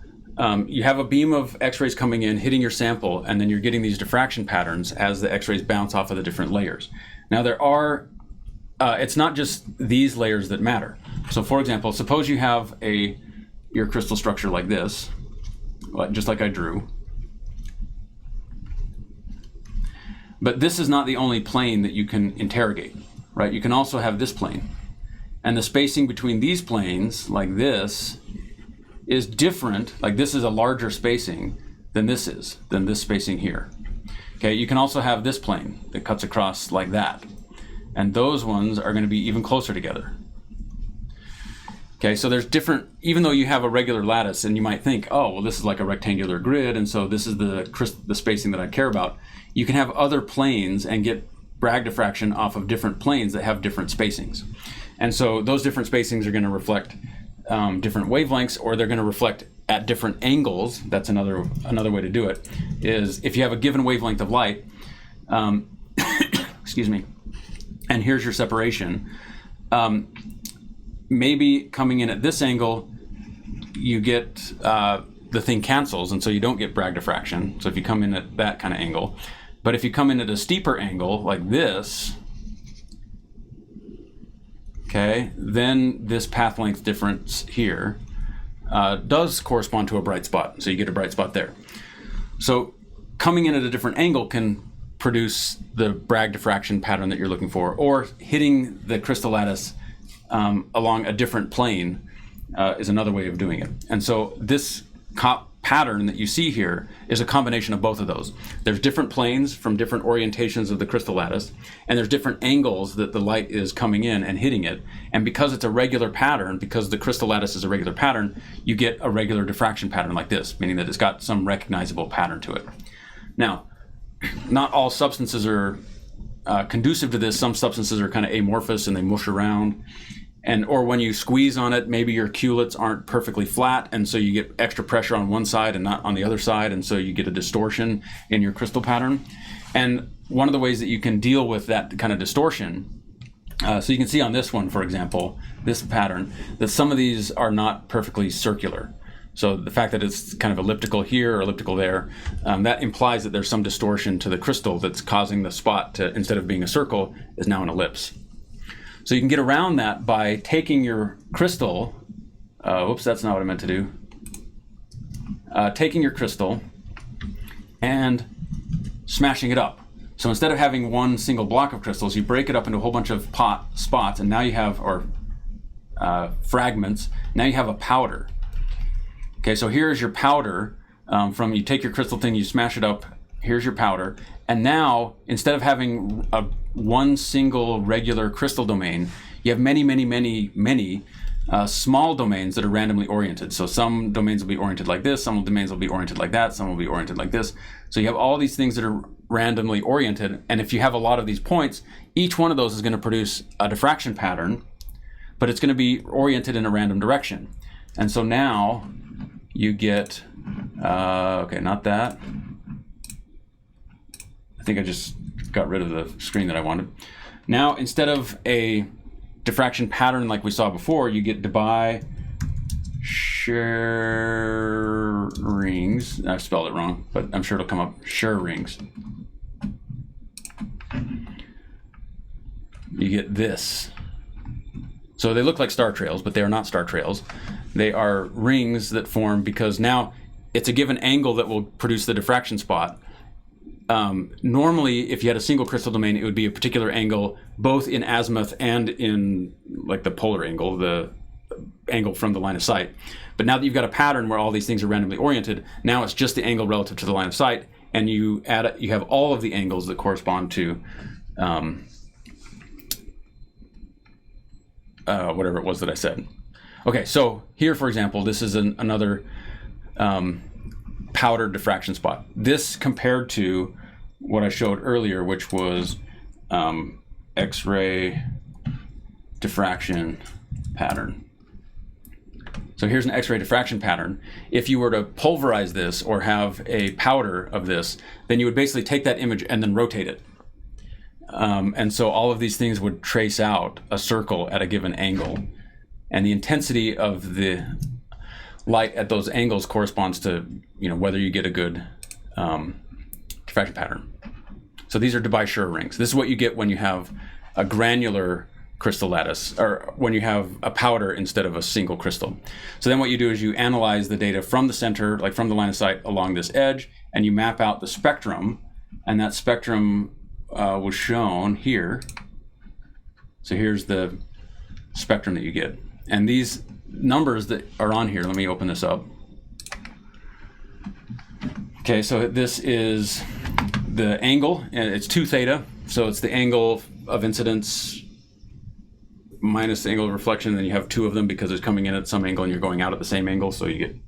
you have a beam of X-rays coming in, hitting your sample, and then you're getting these diffraction patterns as the X-rays bounce off of the different layers. Now there are, it's not just these layers that matter. So for example, suppose you have your crystal structure like this, just like I drew. But this is not the only plane that you can interrogate, right? You can also have this plane. And the spacing between these planes, like this, is different. Like this is a larger spacing than this spacing here. Okay, you can also have this plane that cuts across like that. And those ones are going to be even closer together. Okay, so there's different, even though you have a regular lattice and you might think, oh, well, this is like a rectangular grid, and so this is the spacing that I care about. You can have other planes and get Bragg diffraction off of different planes that have different spacings. And so those different spacings are going to reflect different wavelengths, or they're going to reflect at different angles. That's another way to do it, is if you have a given wavelength of light, excuse me, and here's your separation, maybe coming in at this angle, you get the thing cancels, and so you don't get Bragg diffraction. So if you come in at that kind of angle, but if you come in at a steeper angle like this, okay, then this path length difference here does correspond to a bright spot. So you get a bright spot there. So coming in at a different angle can produce the Bragg diffraction pattern that you're looking for, or hitting the crystal lattice along a different plane is another way of doing it. And so this pattern that you see here is a combination of both of those. There's different planes from different orientations of the crystal lattice, and there's different angles that the light is coming in and hitting it. And because it's a regular pattern, because the crystal lattice is a regular pattern, you get a regular diffraction pattern like this, meaning that it's got some recognizable pattern to it. Now, not all substances are conducive to this. Some substances are kind of amorphous and they mush around. Or when you squeeze on it, maybe your culettes aren't perfectly flat, and so you get extra pressure on one side and not on the other side, and so you get a distortion in your crystal pattern. And one of the ways that you can deal with that kind of distortion, so you can see on this one, for example, this pattern, that some of these are not perfectly circular. So the fact that it's kind of elliptical here or elliptical there, that implies that there's some distortion to the crystal that's causing the spot to, instead of being a circle, is now an ellipse. So you can get around that by taking your crystal, whoops, that's not what I meant to do. Taking your crystal and smashing it up. So instead of having one single block of crystals, you break it up into a whole bunch of spots, and now you have, or fragments, now you have a powder. Okay, so here's your powder. You take your crystal thing, you smash it up, here's your powder. And now, instead of having one single regular crystal domain, you have many small domains that are randomly oriented. So some domains will be oriented like this, some domains will be oriented like that, some will be oriented like this. So you have all these things that are randomly oriented, and if you have a lot of these points, each one of those is going to produce a diffraction pattern, but it's going to be oriented in a random direction. And so now you get, okay, not that. I think I just got rid of the screen that I wanted. Now, instead of a diffraction pattern like we saw before, you get Debye rings. I spelled it wrong, but I'm sure it'll come up. Rings. You get this. So they look like star trails, but they are not star trails. They are rings that form because now it's a given angle that will produce the diffraction spot. Normally, if you had a single crystal domain, it would be a particular angle, both in azimuth and in like the polar angle, the angle from the line of sight. But now that you've got a pattern where all these things are randomly oriented, now it's just the angle relative to the line of sight, and you have all of the angles that correspond to whatever it was that I said. Okay, so here, for example, this is another powdered diffraction spot. This compared to what I showed earlier, which was X-ray diffraction pattern. So here's an X-ray diffraction pattern. If you were to pulverize this or have a powder of this, then you would basically take that image and then rotate it. And so all of these things would trace out a circle at a given angle. And the intensity of the light at those angles corresponds to, whether you get a good diffraction pattern. So these are Debye-Scherr rings. This is what you get when you have a granular crystal lattice, or when you have a powder instead of a single crystal. So then what you do is you analyze the data from the center, like from the line of sight along this edge, and you map out the spectrum, and that spectrum was shown here. So here's the spectrum that you get. And these numbers that are on here, let me open this up. Okay, so this is the angle, and it's 2 theta. So it's the angle of incidence minus the angle of reflection, and then you have 2 of them because it's coming in at some angle and you're going out at the same angle. So you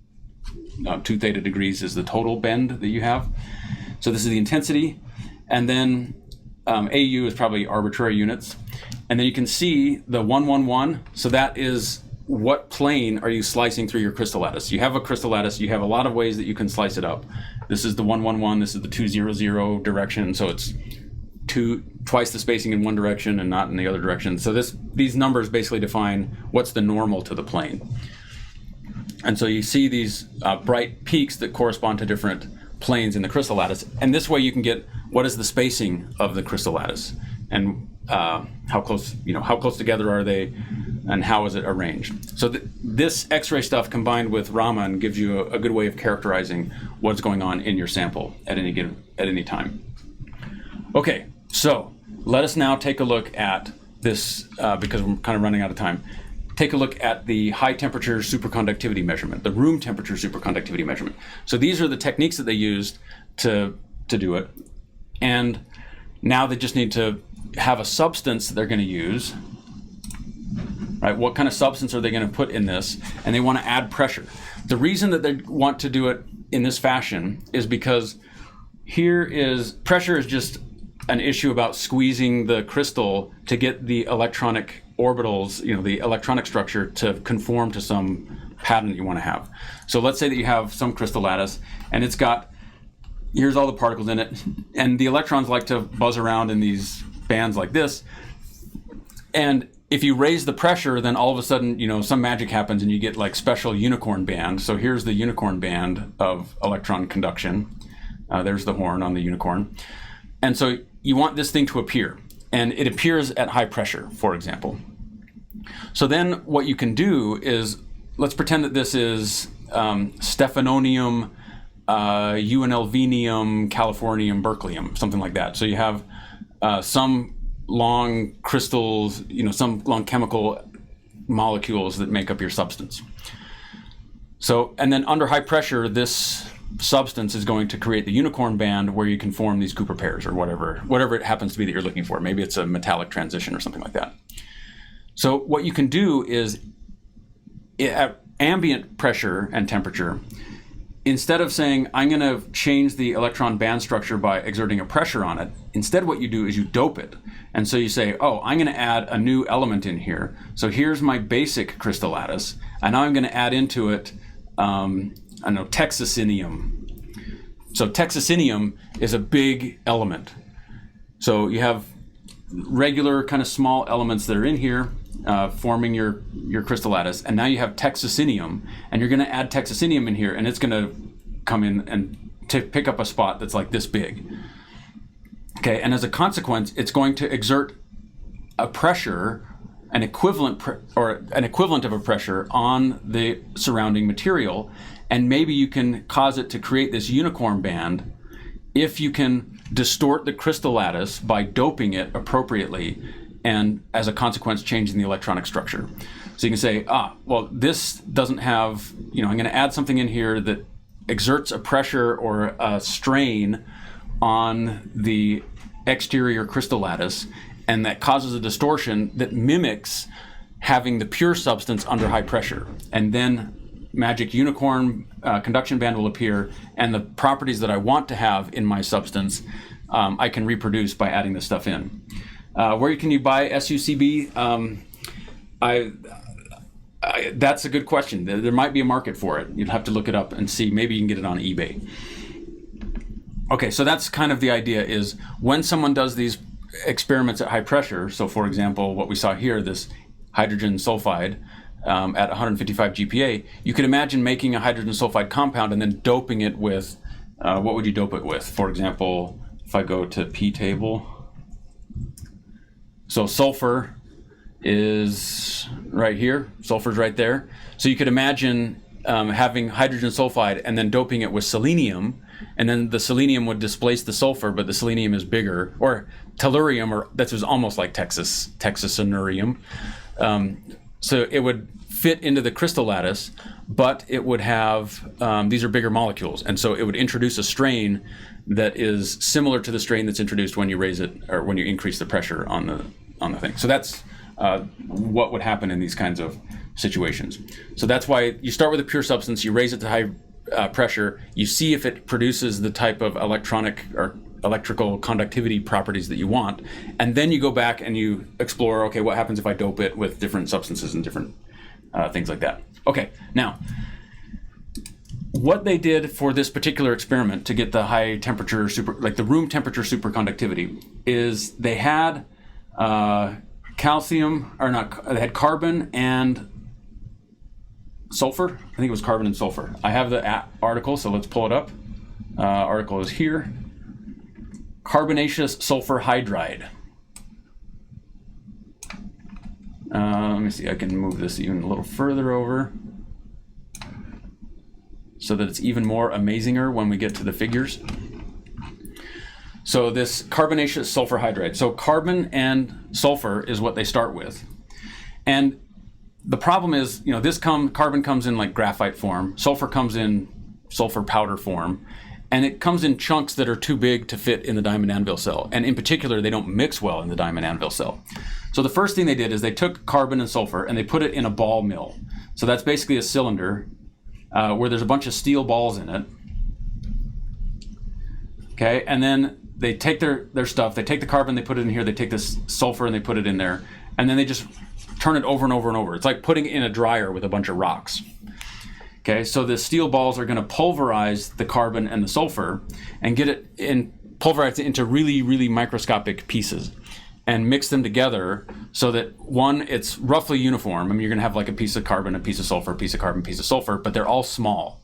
get 2 theta degrees is the total bend that you have. So this is the intensity. And then AU is probably arbitrary units. And then you can see the 111. So that is what plane are you slicing through your crystal lattice. You have a crystal lattice. You have a lot of ways that you can slice it up. This is the 111. This is the 200 direction. So it's twice the spacing in one direction and not in the other direction. So these numbers basically define what's the normal to the plane. And so you see these bright peaks that correspond to different planes in the crystal lattice. And this way you can get what is the spacing of the crystal lattice, and how close together are they, and how is it arranged. So this X-ray stuff combined with Raman gives you a good way of characterizing what's going on in your sample at any time. Okay, so let us now take a look at this, because we're kind of running out of time. Take a look at the high temperature superconductivity measurement, the room temperature superconductivity measurement. So these are the techniques that they used to do it. And now they just need to have a substance that they're going to use. Right? What kind of substance are they going to put in this? And they want to add pressure. The reason that they want to do it in this fashion is because pressure is just an issue about squeezing the crystal to get the electronic orbitals, the electronic structure to conform to some pattern that you want to have. So let's say that you have some crystal lattice and here's all the particles in it, and the electrons like to buzz around in these bands like this. And if you raise the pressure, then all of a sudden, some magic happens and you get like special unicorn band. So here's the unicorn band of electron conduction. There's the horn on the unicorn. And so you want this thing to appear, and it appears at high pressure, for example. So then what you can do is, let's pretend that this is stephanonium, UNLVinium, californium, berkelium, something like that. So you have some long crystals, some long chemical molecules that make up your substance. So, and then under high pressure, this substance is going to create the unicorn band where you can form these Cooper pairs or whatever it happens to be that you're looking for. Maybe it's a metallic transition or something like that. So what you can do is, at ambient pressure and temperature, instead of saying, I'm going to change the electron band structure by exerting a pressure on it, instead what you do is you dope it. And so you say, I'm going to add a new element in here. So here's my basic crystal lattice, and now I'm going to add into it texicinium. So texicinium is a big element. So you have regular kind of small elements that are in here forming your crystal lattice, and now you have texicinium, and you're going to add texicinium in here, and it's going to come in and pick up a spot that's like this big. Okay, and as a consequence, it's going to exert a pressure an equivalent of a pressure on the surrounding material, and maybe you can cause it to create this unicorn band if you can distort the crystal lattice by doping it appropriately, and as a consequence changing the electronic structure. So you can say, well, this doesn't have, I'm going to add something in here that exerts a pressure or a strain on the exterior crystal lattice, and that causes a distortion that mimics having the pure substance under high pressure. And then magic unicorn conduction band will appear, and the properties that I want to have in my substance I can reproduce by adding this stuff in. Where can you buy SUCB? That's a good question. There might be a market for it. You'd have to look it up and see. Maybe you can get it on eBay. Okay, so that's kind of the idea, is when someone does these experiments at high pressure, so for example, what we saw here, this hydrogen sulfide at 155 GPa, you could imagine making a hydrogen sulfide compound and then doping it with, what would you dope it with? For example, if I go to P table, so sulfur is right here, sulfur's right there. So you could imagine having hydrogen sulfide and then doping it with selenium, and then the selenium would displace the sulfur, but the selenium is bigger, or tellurium, or that was almost like Texasinurium. So it would fit into the crystal lattice, but it would have, these are bigger molecules, and so it would introduce a strain that is similar to the strain that's introduced when you raise it, or when you increase the pressure on the thing. So that's what would happen in these kinds of situations. So that's why you start with a pure substance, you raise it to high pressure, you see if it produces the type of electronic or electrical conductivity properties that you want, and then you go back and you explore, okay, what happens if I dope it with different substances and different things like that. Okay, now, what they did for this particular experiment to get the high temperature, the room temperature superconductivity, is they had they had carbon and sulfur. I think it was carbon and sulfur. I have the article, so let's pull it up. Article is here. Carbonaceous sulfur hydride. Let me see, I can move this even a little further over so that it's even more amazinger when we get to the figures. So this carbonaceous sulfur hydride. So carbon and sulfur is what they start with. And the problem is, this carbon comes in like graphite form, sulfur comes in sulfur powder form, and it comes in chunks that are too big to fit in the diamond anvil cell. And in particular, they don't mix well in the diamond anvil cell. So the first thing they did is they took carbon and sulfur and they put it in a ball mill. So that's basically a cylinder where there's a bunch of steel balls in it. Okay, and then they take their stuff, they take the carbon, they put it in here, they take this sulfur and they put it in there, and then they just turn it over and over and over. It's like putting it in a dryer with a bunch of rocks. Okay, so the steel balls are going to pulverize the carbon and the sulfur and pulverize it into really, really microscopic pieces and mix them together so that, one, it's roughly uniform. I mean, you're going to have like a piece of carbon, a piece of sulfur, a piece of carbon, a piece of sulfur, but they're all small,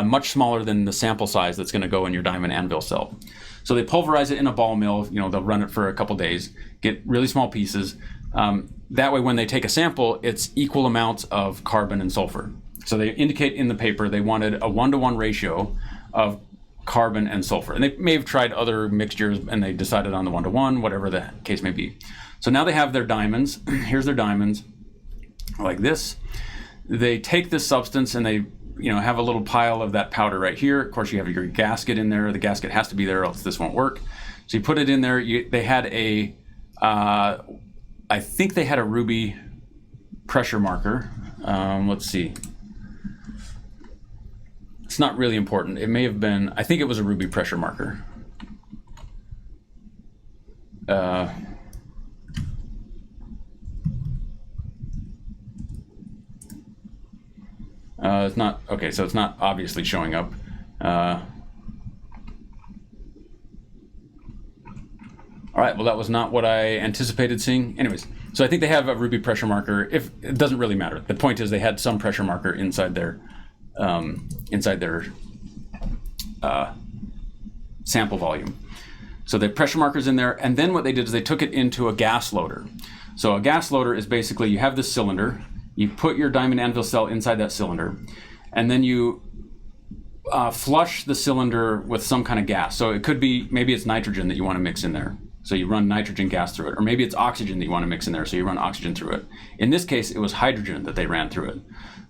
much smaller than the sample size that's going to go in your diamond anvil cell. So they pulverize it in a ball mill. They'll run it for a couple days, get really small pieces. That way, when they take a sample, it's equal amounts of carbon and sulfur. So they indicate in the paper they wanted a 1-to-1 ratio of carbon and sulfur. And they may have tried other mixtures and they decided on the 1-to-1, whatever the case may be. So now they have their diamonds. Here's their diamonds, like this. They take this substance and they have a little pile of that powder right here. Of course, you have your gasket in there. The gasket has to be there, else this won't work. So you put it in there. They had I think they had a ruby pressure marker. Let's see. It's not really important. It may have been, I think it was a ruby pressure marker. It's not, okay, so it's not obviously showing up. All right, well, that was not what I anticipated seeing. Anyways, so I think they have a ruby pressure marker. If it doesn't really matter. The point is they had some pressure marker inside their sample volume. So the pressure marker's in there, and then what they did is they took it into a gas loader. So a gas loader is basically, you have this cylinder, you put your diamond anvil cell inside that cylinder, and then you flush the cylinder with some kind of gas. So it could be, maybe it's nitrogen that you want to mix in there. So you run nitrogen gas through it. Or maybe it's oxygen that you want to mix in there, so you run oxygen through it. In this case, it was hydrogen that they ran through it.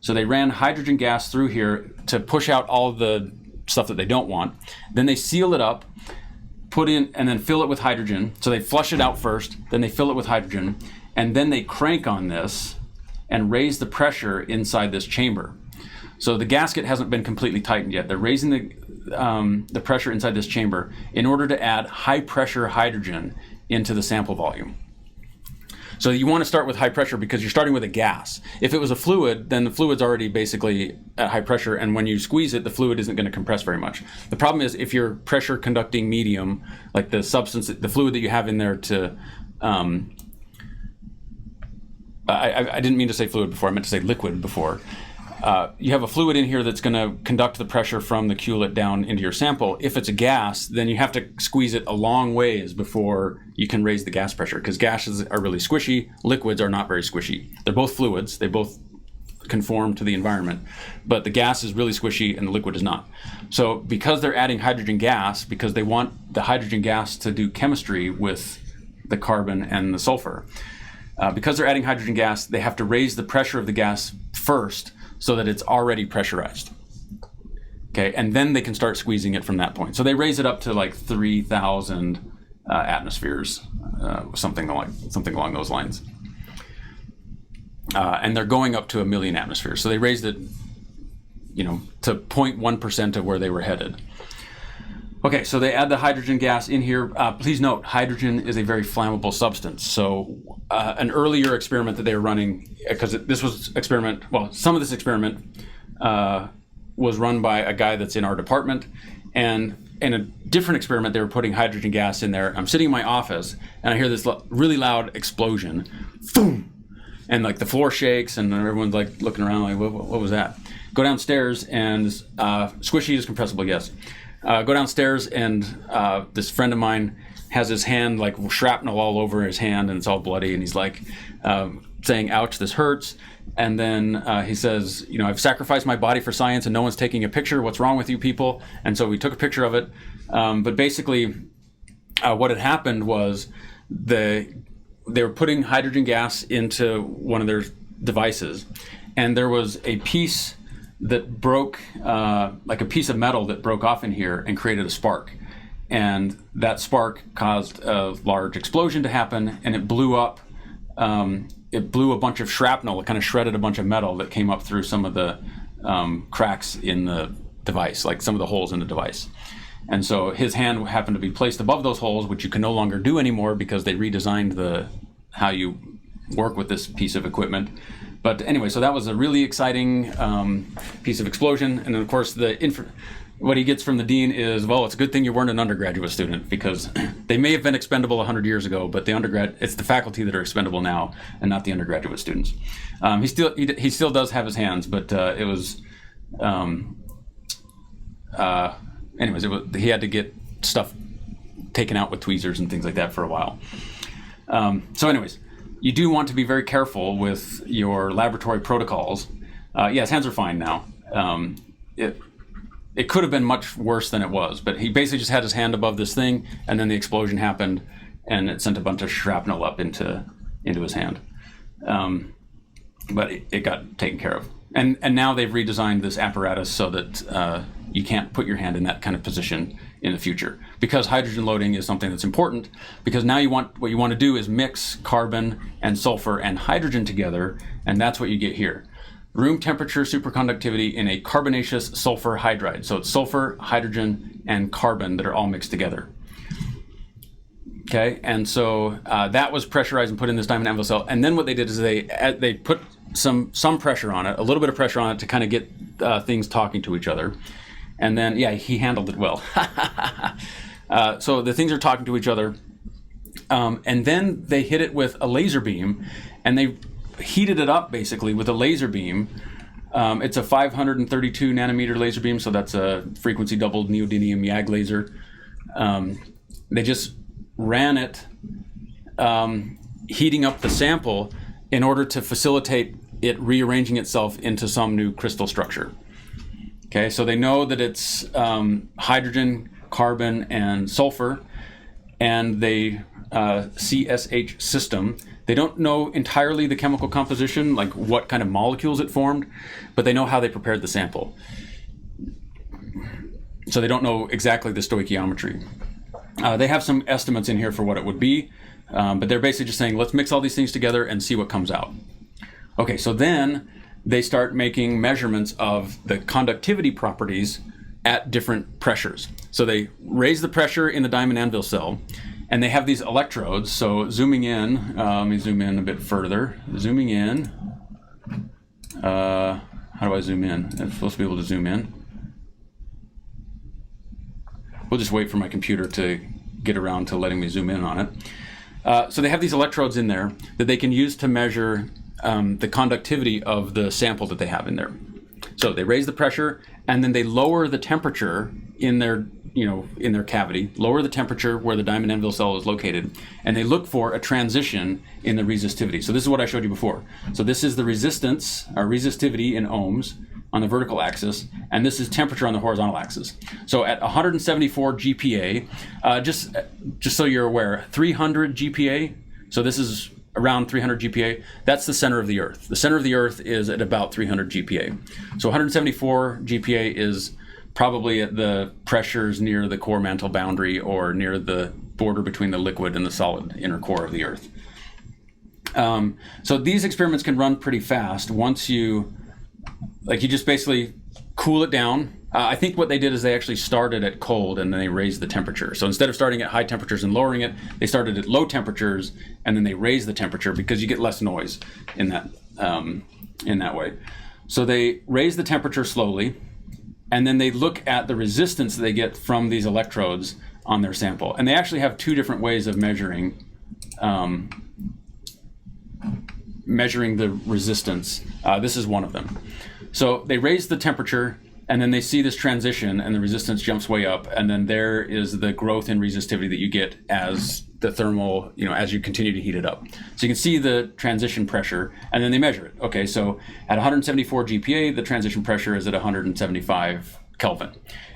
So they ran hydrogen gas through here to push out all the stuff that they don't want. Then they seal it up, put in, and then fill it with hydrogen. So they flush it out first, then they fill it with hydrogen, and then they crank on this and raise the pressure inside this chamber. So the gasket hasn't been completely tightened yet. They're raising the pressure inside this chamber in order to add high pressure hydrogen into the sample volume. So you want to start with high pressure because you're starting with a gas. If it was a fluid, then the fluid's already basically at high pressure, and when you squeeze it, the fluid isn't going to compress very much. The problem is if your pressure conducting medium, like the substance, the fluid that you have in there to, I didn't mean to say fluid before, I meant to say liquid before. You have a fluid in here that's going to conduct the pressure from the culet down into your sample. If it's a gas, then you have to squeeze it a long ways before you can raise the gas pressure, because gases are really squishy, liquids are not very squishy. They're both fluids, they both conform to the environment, but the gas is really squishy and the liquid is not. So because they're adding hydrogen gas, because they want the hydrogen gas to do chemistry with the carbon and the sulfur, because they're adding hydrogen gas, they have to raise the pressure of the gas first, so that it's already pressurized. Okay, and then they can start squeezing it from that point. So they raise it up to like 3,000 atmospheres, something along those lines. And they're going up to 1 million atmospheres. So they raised it, to 0.1% of where they were headed. Okay, so they add the hydrogen gas in here. Please note, hydrogen is a very flammable substance. So an earlier experiment that they were running, because some of this experiment was run by a guy that's in our department. And in a different experiment, they were putting hydrogen gas in there. I'm sitting in my office, and I hear this really loud explosion. Boom! And like the floor shakes, and everyone's like looking around like, what was that? Go downstairs, and squishy is compressible, yes. Go downstairs, and this friend of mine has his hand like shrapnel all over his hand, and it's all bloody, and he's like saying, ouch, this hurts. And then he says, I've sacrificed my body for science and no one's taking a picture. What's wrong with you people? And so we took a picture of it. But basically what had happened was they were putting hydrogen gas into one of their devices, and there was a piece that broke, like a piece of metal that broke off in here and created a spark. And that spark caused a large explosion to happen, and it blew up. It blew a bunch of shrapnel. It kind of shredded a bunch of metal that came up through some of the cracks in the device, like some of the holes in the device. And so his hand happened to be placed above those holes, which you can no longer do anymore because they redesigned how you work with this piece of equipment. But anyway, so that was a really exciting piece of explosion. And then, of course, what he gets from the dean is, well, it's a good thing you weren't an undergraduate student, because they may have been expendable 100 years ago, but it's the faculty that are expendable now and not the undergraduate students. He still does have his hands, but it was, he had to get stuff taken out with tweezers and things like that for a while. So anyways, you do want to be very careful with your laboratory protocols. His hands are fine now. It could have been much worse than it was, but he basically just had his hand above this thing, and then the explosion happened, and it sent a bunch of shrapnel up into his hand. But it got taken care of. And now they've redesigned this apparatus so that you can't put your hand in that kind of position in the future, because hydrogen loading is something that's important, because now what you want to do is mix carbon and sulfur and hydrogen together, and that's what you get here. Room temperature superconductivity in a carbonaceous sulfur hydride. So it's sulfur, hydrogen, and carbon that are all mixed together. Okay, and so that was pressurized and put in this diamond anvil cell. And then what they did is they put some pressure on it, a little bit of pressure on it to kind of get things talking to each other. And then, he handled it well. So the things are talking to each other. And then they hit it with a laser beam, and they heated it up basically with a laser beam. It's a 532 nanometer laser beam, so that's a frequency doubled neodymium YAG laser. They just ran it heating up the sample in order to facilitate it rearranging itself into some new crystal structure. Okay, so they know that it's hydrogen, carbon, and sulfur, and they CSH system. They don't know entirely the chemical composition, like what kind of molecules it formed, but they know how they prepared the sample. So they don't know exactly the stoichiometry. They have some estimates in here for what it would be, but they're basically just saying, let's mix all these things together and see what comes out. Okay, so then they start making measurements of the conductivity properties at different pressures. So they raise the pressure in the diamond anvil cell, and they have these electrodes. So zooming in, let me zoom in a bit further. Zooming in, how do I zoom in? I'm supposed to be able to zoom in. We'll just wait for my computer to get around to letting me zoom in on it. So they have these electrodes in there that they can use to measure the conductivity of the sample that they have in there. So they raise the pressure, and then they lower the temperature in their, in their cavity, lower the temperature where the diamond anvil cell is located, and they look for a transition in the resistivity. So this is what I showed you before. So this is the resistance, or resistivity in ohms on the vertical axis, and this is temperature on the horizontal axis. So at 174 GPa, just so you're aware, 300 GPa, so this is around 300 GPa, that's the center of the Earth. The center of the Earth is at about 300 GPa. So 174 GPa is probably at the pressures near the core mantle boundary or near the border between the liquid and the solid inner core of the Earth. So these experiments can run pretty fast once you just basically cool it down. I think what they did is they actually started at cold and then they raised the temperature. So instead of starting at high temperatures and lowering it, they started at low temperatures and then they raised the temperature because you get less noise in that way. So they raise the temperature slowly, and then they look at the resistance that they get from these electrodes on their sample. And they actually have two different ways of measuring the resistance. This is one of them. So they raise the temperature, and then they see this transition, and the resistance jumps way up, and then there is the growth in resistivity that you get as the thermal, as you continue to heat it up. So you can see the transition pressure, and then they measure it. Okay, so at 174 GPa, the transition pressure is at 175 Kelvin.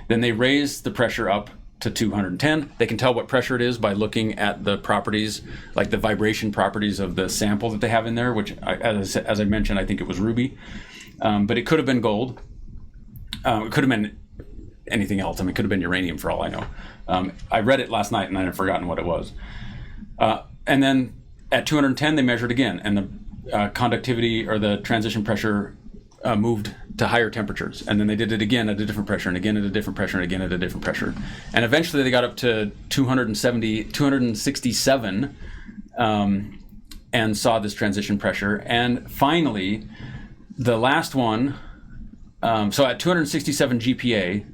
Then they raise the pressure up to 210. They can tell what pressure it is by looking at the properties, like the vibration properties of the sample that they have in there, which, as I mentioned, I think it was ruby. But it could have been gold. It could have been anything else. It could have been uranium for all I know. I read it last night and I had forgotten what it was. And then at 210, they measured again, and the conductivity or the transition pressure moved to higher temperatures. And then they did it again at a different pressure, and again at a different pressure, and again at a different pressure. And eventually they got up to 267 and saw this transition pressure. And finally, the last one, so at 267 GPa,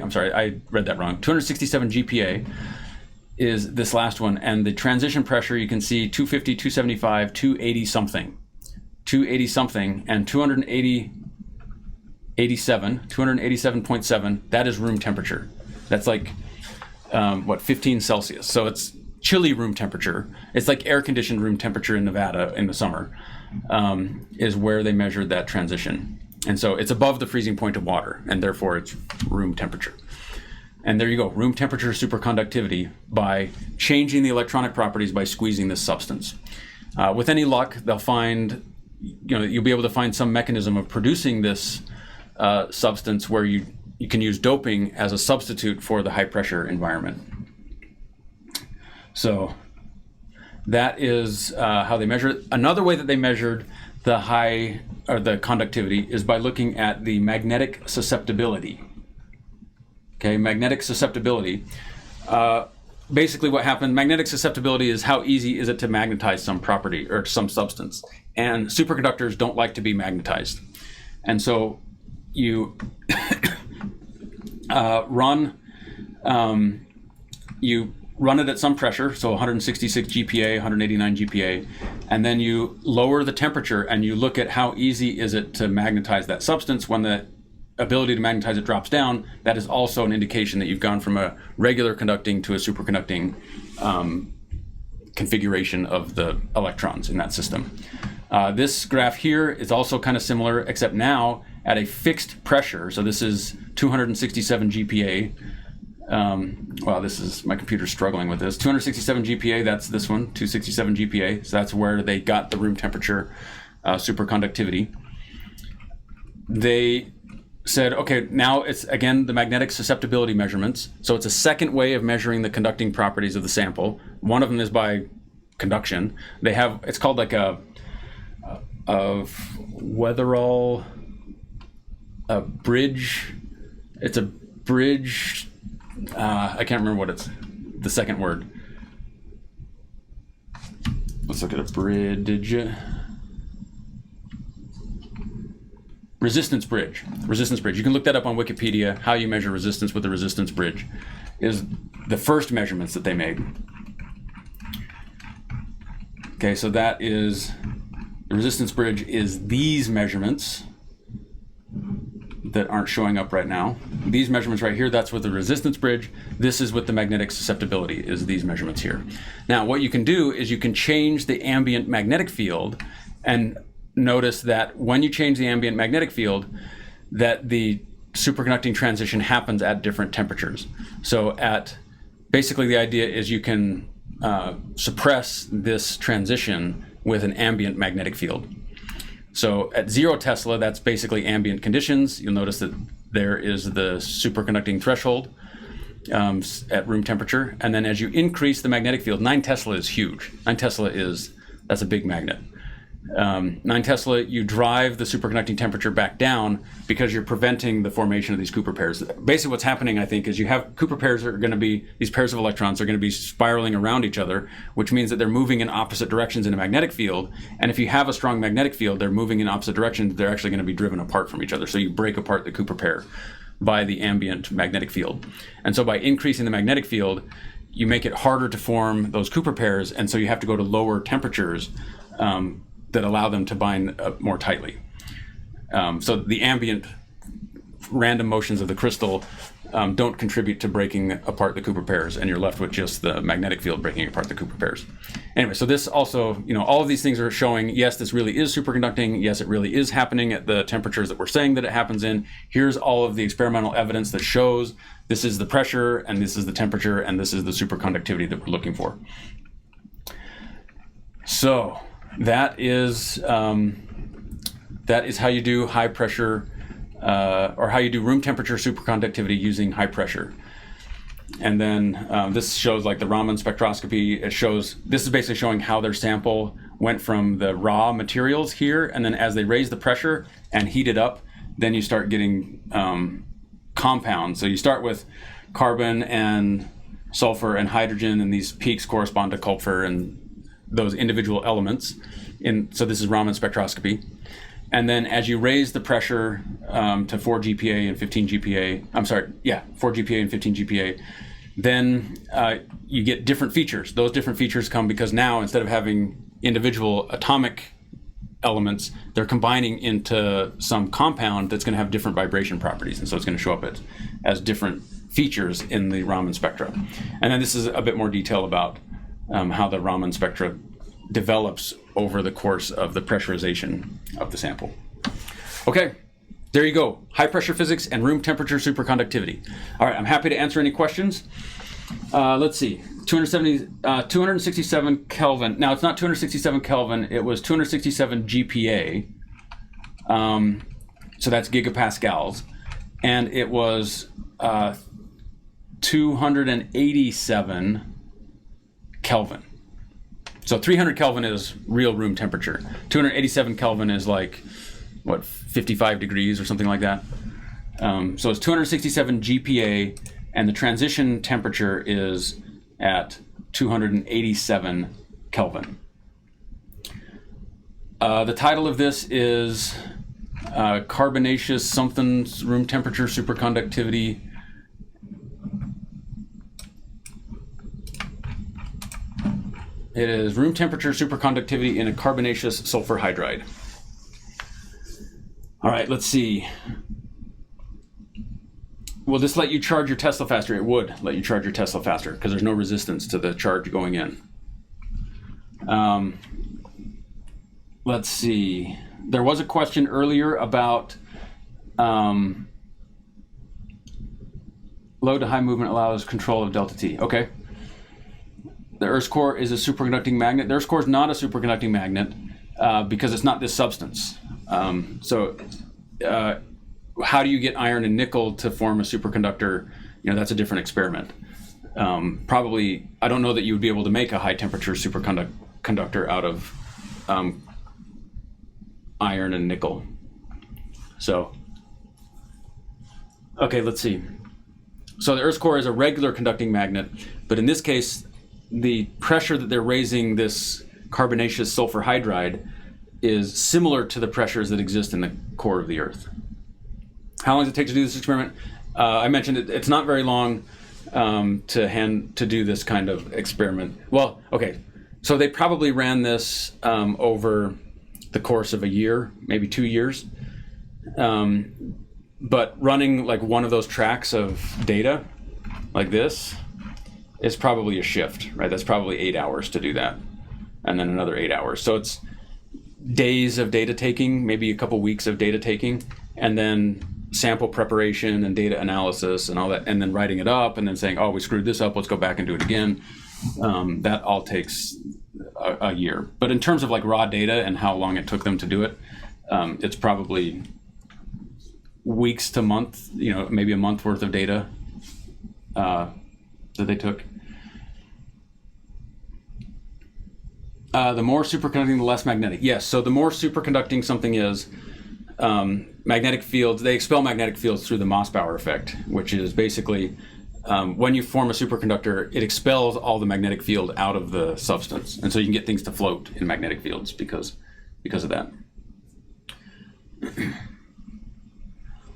I'm sorry, I read that wrong. 267 GPa is this last one, and the transition pressure, you can see 250, 275, 280 something, and 287.7, that is room temperature. That's like, 15 Celsius. So it's chilly room temperature. It's like air-conditioned room temperature in Nevada in the summer, is where they measured that transition. And so it's above the freezing point of water, and therefore it's room temperature. And there you go, room temperature superconductivity by changing the electronic properties by squeezing this substance. With any luck, they'll find, you'll be able to find some mechanism of producing this substance where you can use doping as a substitute for the high pressure environment. So that is how they measure it. Another way that they measured the conductivity is by looking at the magnetic susceptibility. Okay, magnetic susceptibility. Basically what happened, magnetic susceptibility is how easy is it to magnetize some property or some substance. And superconductors don't like to be magnetized. And so you you run it at some pressure, so 166 GPa, 189 GPa, and then you lower the temperature and you look at how easy is it to magnetize that substance. When the ability to magnetize it drops down, that is also an indication that you've gone from a regular conducting to a superconducting configuration of the electrons in that system. This graph here is also kind of similar, except now at a fixed pressure. So this is 267 GPa. Wow, this is, my computer's struggling with this. 267 GPa, that's this one, 267 GPa. So that's where they got the room temperature superconductivity. They said, okay, now it's, again, the magnetic susceptibility measurements. So it's a second way of measuring the conducting properties of the sample. One of them is by conduction. They have, it's called like a Weatherall, a bridge. It's a bridge. I can't remember what it's, the second word. Let's look at a bridge. Resistance bridge. Resistance bridge. You can look that up on Wikipedia. How you measure resistance with the resistance bridge is the first measurements that they made. Okay, so that is, the resistance bridge is these measurements that aren't showing up right now. These measurements right here, that's with the resistance bridge. This is with the magnetic susceptibility, is these measurements here. Now, what you can do is you can change the ambient magnetic field, and notice that when you change the ambient magnetic field, that the superconducting transition happens at different temperatures. So basically the idea is you can suppress this transition with an ambient magnetic field. So at 0 Tesla, that's basically ambient conditions. You'll notice that there is the superconducting threshold at room temperature. And then as you increase the magnetic field, 9 Tesla is huge. 9 Tesla that's a big magnet. 9 Tesla, you drive the superconducting temperature back down because you're preventing the formation of these Cooper pairs. Basically what's happening, I think, is you have Cooper pairs are going to be, these pairs of electrons are going to be spiraling around each other, which means that they're moving in opposite directions in a magnetic field. And if you have a strong magnetic field, they're moving in opposite directions, they're actually going to be driven apart from each other. So you break apart the Cooper pair by the ambient magnetic field. And so by increasing the magnetic field, you make it harder to form those Cooper pairs, and so you have to go to lower temperatures that allow them to bind more tightly. So the ambient random motions of the crystal don't contribute to breaking apart the Cooper pairs, and you're left with just the magnetic field breaking apart the Cooper pairs. Anyway, so this also, all of these things are showing, yes, this really is superconducting. Yes, it really is happening at the temperatures that we're saying that it happens in. Here's all of the experimental evidence that shows this is the pressure, and this is the temperature, and this is the superconductivity that we're looking for. So that is how you do high pressure, or how you do room temperature superconductivity using high pressure. And then this shows like the Raman spectroscopy. This is basically showing how their sample went from the raw materials here, and then as they raise the pressure and heat it up, then you start getting compounds. So you start with carbon and sulfur and hydrogen, and these peaks correspond to Kupfer and those individual elements. So this is Raman spectroscopy. And then as you raise the pressure to 4 GPa and 15 GPa, 4 GPa and 15 GPa, then you get different features. Those different features come because now instead of having individual atomic elements, they're combining into some compound that's going to have different vibration properties. And so it's going to show up as different features in the Raman spectra. And then this is a bit more detail about how the Raman spectra develops over the course of the pressurization of the sample. Okay, there you go. High pressure physics and room temperature superconductivity. All right, I'm happy to answer any questions. Let's see, 267 Kelvin. Now it's not 267 Kelvin, it was 267 GPa. So that's gigapascals. And it was 287 Kelvin. So 300 Kelvin is real room temperature. 287 Kelvin is like, 55 degrees or something like that. So it's 267 GPa, and the transition temperature is at 287 Kelvin. The title of this is Carbonaceous something's room temperature superconductivity. It is room temperature superconductivity in a carbonaceous sulfur hydride. All right, let's see. Will this let you charge your Tesla faster? It would let you charge your Tesla faster because there's no resistance to the charge going in. Let's see. There was a question earlier about low to high movement allows control of delta T. Okay. The Earth's core is a superconducting magnet. The Earth's core is not a superconducting magnet because it's not this substance. How do you get iron and nickel to form a superconductor? That's a different experiment. Probably, I don't know that you would be able to make a high temperature superconductor out of iron and nickel. So, okay, let's see. So the Earth's core is a regular conducting magnet, but in this case, the pressure that they're raising this carbonaceous sulfur hydride is similar to the pressures that exist in the core of the Earth. How long does it take to do this experiment? I mentioned it's not very long to do this kind of experiment. Well, okay, so they probably ran this over the course of a year, maybe 2 years. But running like one of those tracks of data like this is probably a shift, right? That's probably 8 hours to do that, and then another 8 hours. So it's days of data taking, maybe a couple weeks of data taking, and then sample preparation and data analysis and all that, and then writing it up and then saying, oh, we screwed this up, let's go back and do it again. That all takes a year. But in terms of like raw data and how long it took them to do it, it's probably weeks to month, maybe a month worth of data that they took. The more superconducting, the less magnetic. Yes, so the more superconducting something is, magnetic fields, they expel magnetic fields through the Mossbauer effect, which is basically when you form a superconductor, it expels all the magnetic field out of the substance. And so you can get things to float in magnetic fields because of that.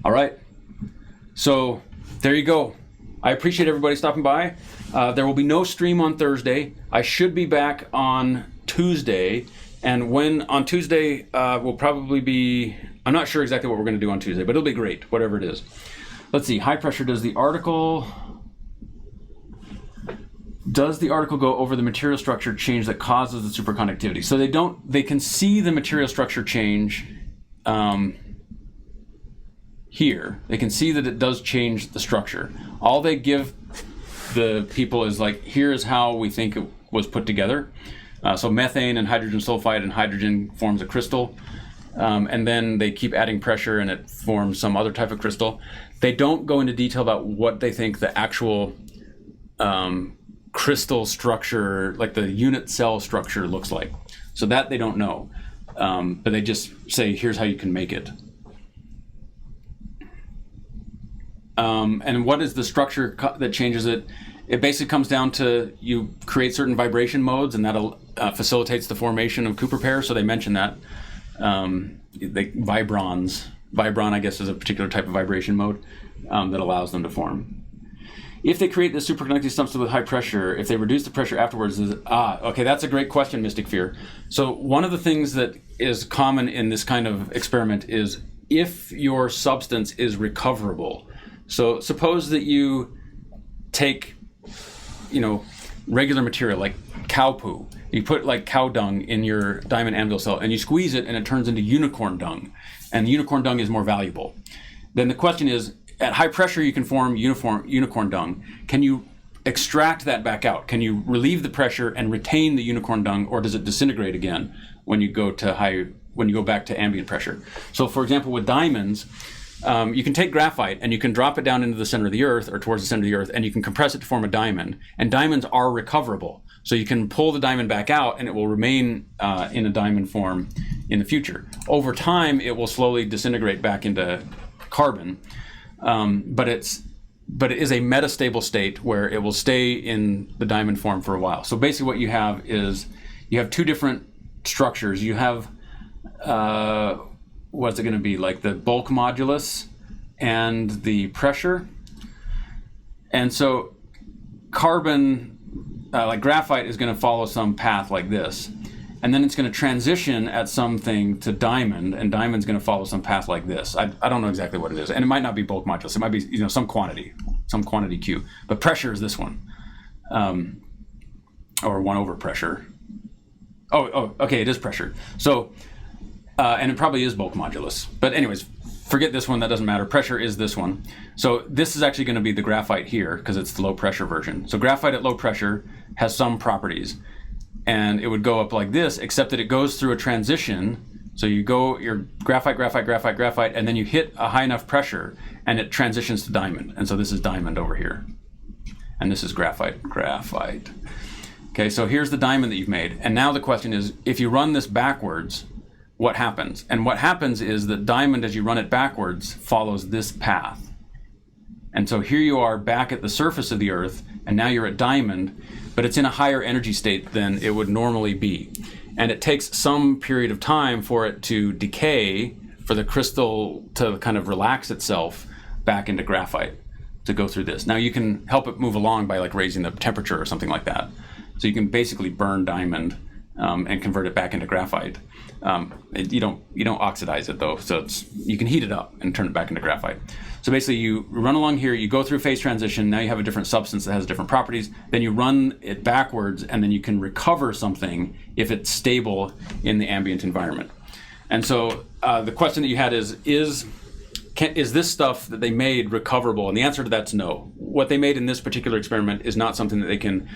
All right, so there you go. I appreciate everybody stopping by. There will be no stream on Thursday. I should be back on Tuesday, and on Tuesday will probably be, I'm not sure exactly what we're going to do on Tuesday, but it'll be great, whatever it is. Let's see, high pressure, does the article go over the material structure change that causes the superconductivity? So they can see the material structure change here. They can see that it does change the structure. All they give the people is like, here's how we think it was put together. So methane and hydrogen sulfide and hydrogen forms a crystal. And then they keep adding pressure and it forms some other type of crystal. They don't go into detail about what they think the actual crystal structure, like the unit cell structure, looks like. So that they don't know. But they just say, here's how you can make it. And what is the structure that changes it? It basically comes down to you create certain vibration modes, and that facilitates the formation of Cooper pairs. So they mention that. Vibrons. Vibron, I guess, is a particular type of vibration mode that allows them to form. If they create the superconducting substance with high pressure, if they reduce the pressure afterwards, okay, that's a great question, Mystic Fear. So one of the things that is common in this kind of experiment is if your substance is recoverable. So suppose that you take, regular material like cow poo. You put like cow dung in your diamond anvil cell and you squeeze it and it turns into unicorn dung. And the unicorn dung is more valuable. Then the question is, at high pressure you can form unicorn dung. Can you extract that back out? Can you relieve the pressure and retain the unicorn dung, or does it disintegrate again when you go back to ambient pressure? So for example, with diamonds, you can take graphite and you can drop it down into the center of the Earth or towards the center of the Earth, and you can compress it to form a diamond. And diamonds are recoverable. So you can pull the diamond back out and it will remain in a diamond form in the future. Over time, it will slowly disintegrate back into carbon, but it is a metastable state where it will stay in the diamond form for a while. So basically what you have is you have two different structures. You have what's it going to be, like the bulk modulus and the pressure. And so carbon, like graphite, is going to follow some path like this. And then it's going to transition at something to diamond, and diamond's going to follow some path like this. I don't know exactly what it is. And it might not be bulk modulus. It might be some quantity Q. But pressure is this one. Or 1 over pressure. Okay, it is pressure. So, and it probably is bulk modulus. But anyways, forget this one, that doesn't matter. Pressure is this one. So this is actually going to be the graphite here because it's the low pressure version. So graphite at low pressure has some properties. And it would go up like this, except that it goes through a transition. So you go, your graphite, graphite, graphite, graphite, and then you hit a high enough pressure and it transitions to diamond. And so this is diamond over here. And this is graphite, graphite. Okay, so here's the diamond that you've made. And now the question is, if you run this backwards, what happens? And what happens is that diamond, as you run it backwards, follows this path. And so here you are back at the surface of the Earth, and now you're at diamond, but it's in a higher energy state than it would normally be. And it takes some period of time for it to decay, for the crystal to kind of relax itself back into graphite to go through this. Now you can help it move along by like raising the temperature or something like that. So you can basically burn diamond and convert it back into graphite. You don't oxidize it though, so you can heat it up and turn it back into graphite. So basically you run along here, you go through phase transition, now you have a different substance that has different properties, then you run it backwards and then you can recover something if it's stable in the ambient environment. And so the question that you had is this stuff that they made recoverable? And the answer to that's no. What they made in this particular experiment is not something that they can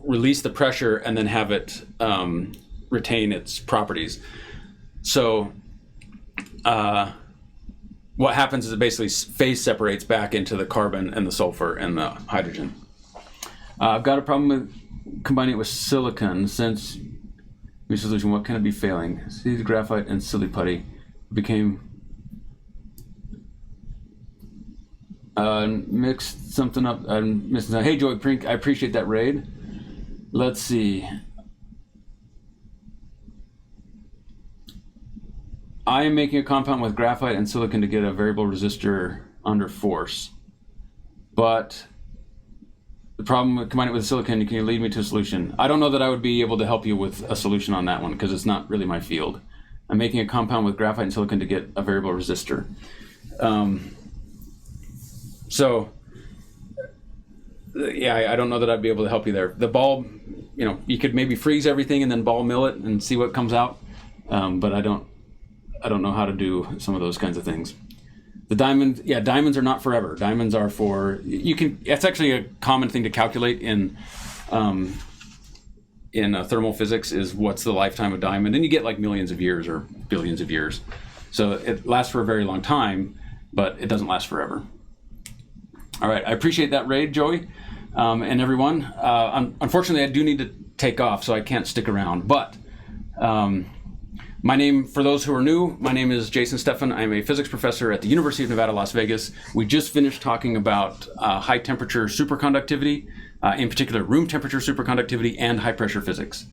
release the pressure and then have it retain its properties. So what happens is it basically phase separates back into the carbon and the sulfur and the hydrogen. I've got a problem with combining it with silicon. Since your solution, what can it be failing? See the graphite and silly putty became mixed something up. I'm missing something. Hey, Joey Prink, I appreciate that raid. Let's see. I am making a compound with graphite and silicon to get a variable resistor under force. But the problem with combining it with silicon, can you lead me to a solution? I don't know that I would be able to help you with a solution on that one because it's not really my field. I'm making a compound with graphite and silicon to get a variable resistor. Yeah, I don't know that I'd be able to help you there. The ball, you could maybe freeze everything and then ball mill it and see what comes out. But I don't know how to do some of those kinds of things. The diamond, yeah, diamonds are not forever. Diamonds are for, it's actually a common thing to calculate in thermal physics is what's the lifetime of diamond. And you get like millions of years or billions of years. So it lasts for a very long time, but it doesn't last forever. All right, I appreciate that raid, Joey, and everyone. Unfortunately, I do need to take off, so I can't stick around. But my name, for those who are new, my name is Jason Steffen. I'm a physics professor at the University of Nevada, Las Vegas. We just finished talking about high temperature superconductivity, in particular room temperature superconductivity and high pressure physics.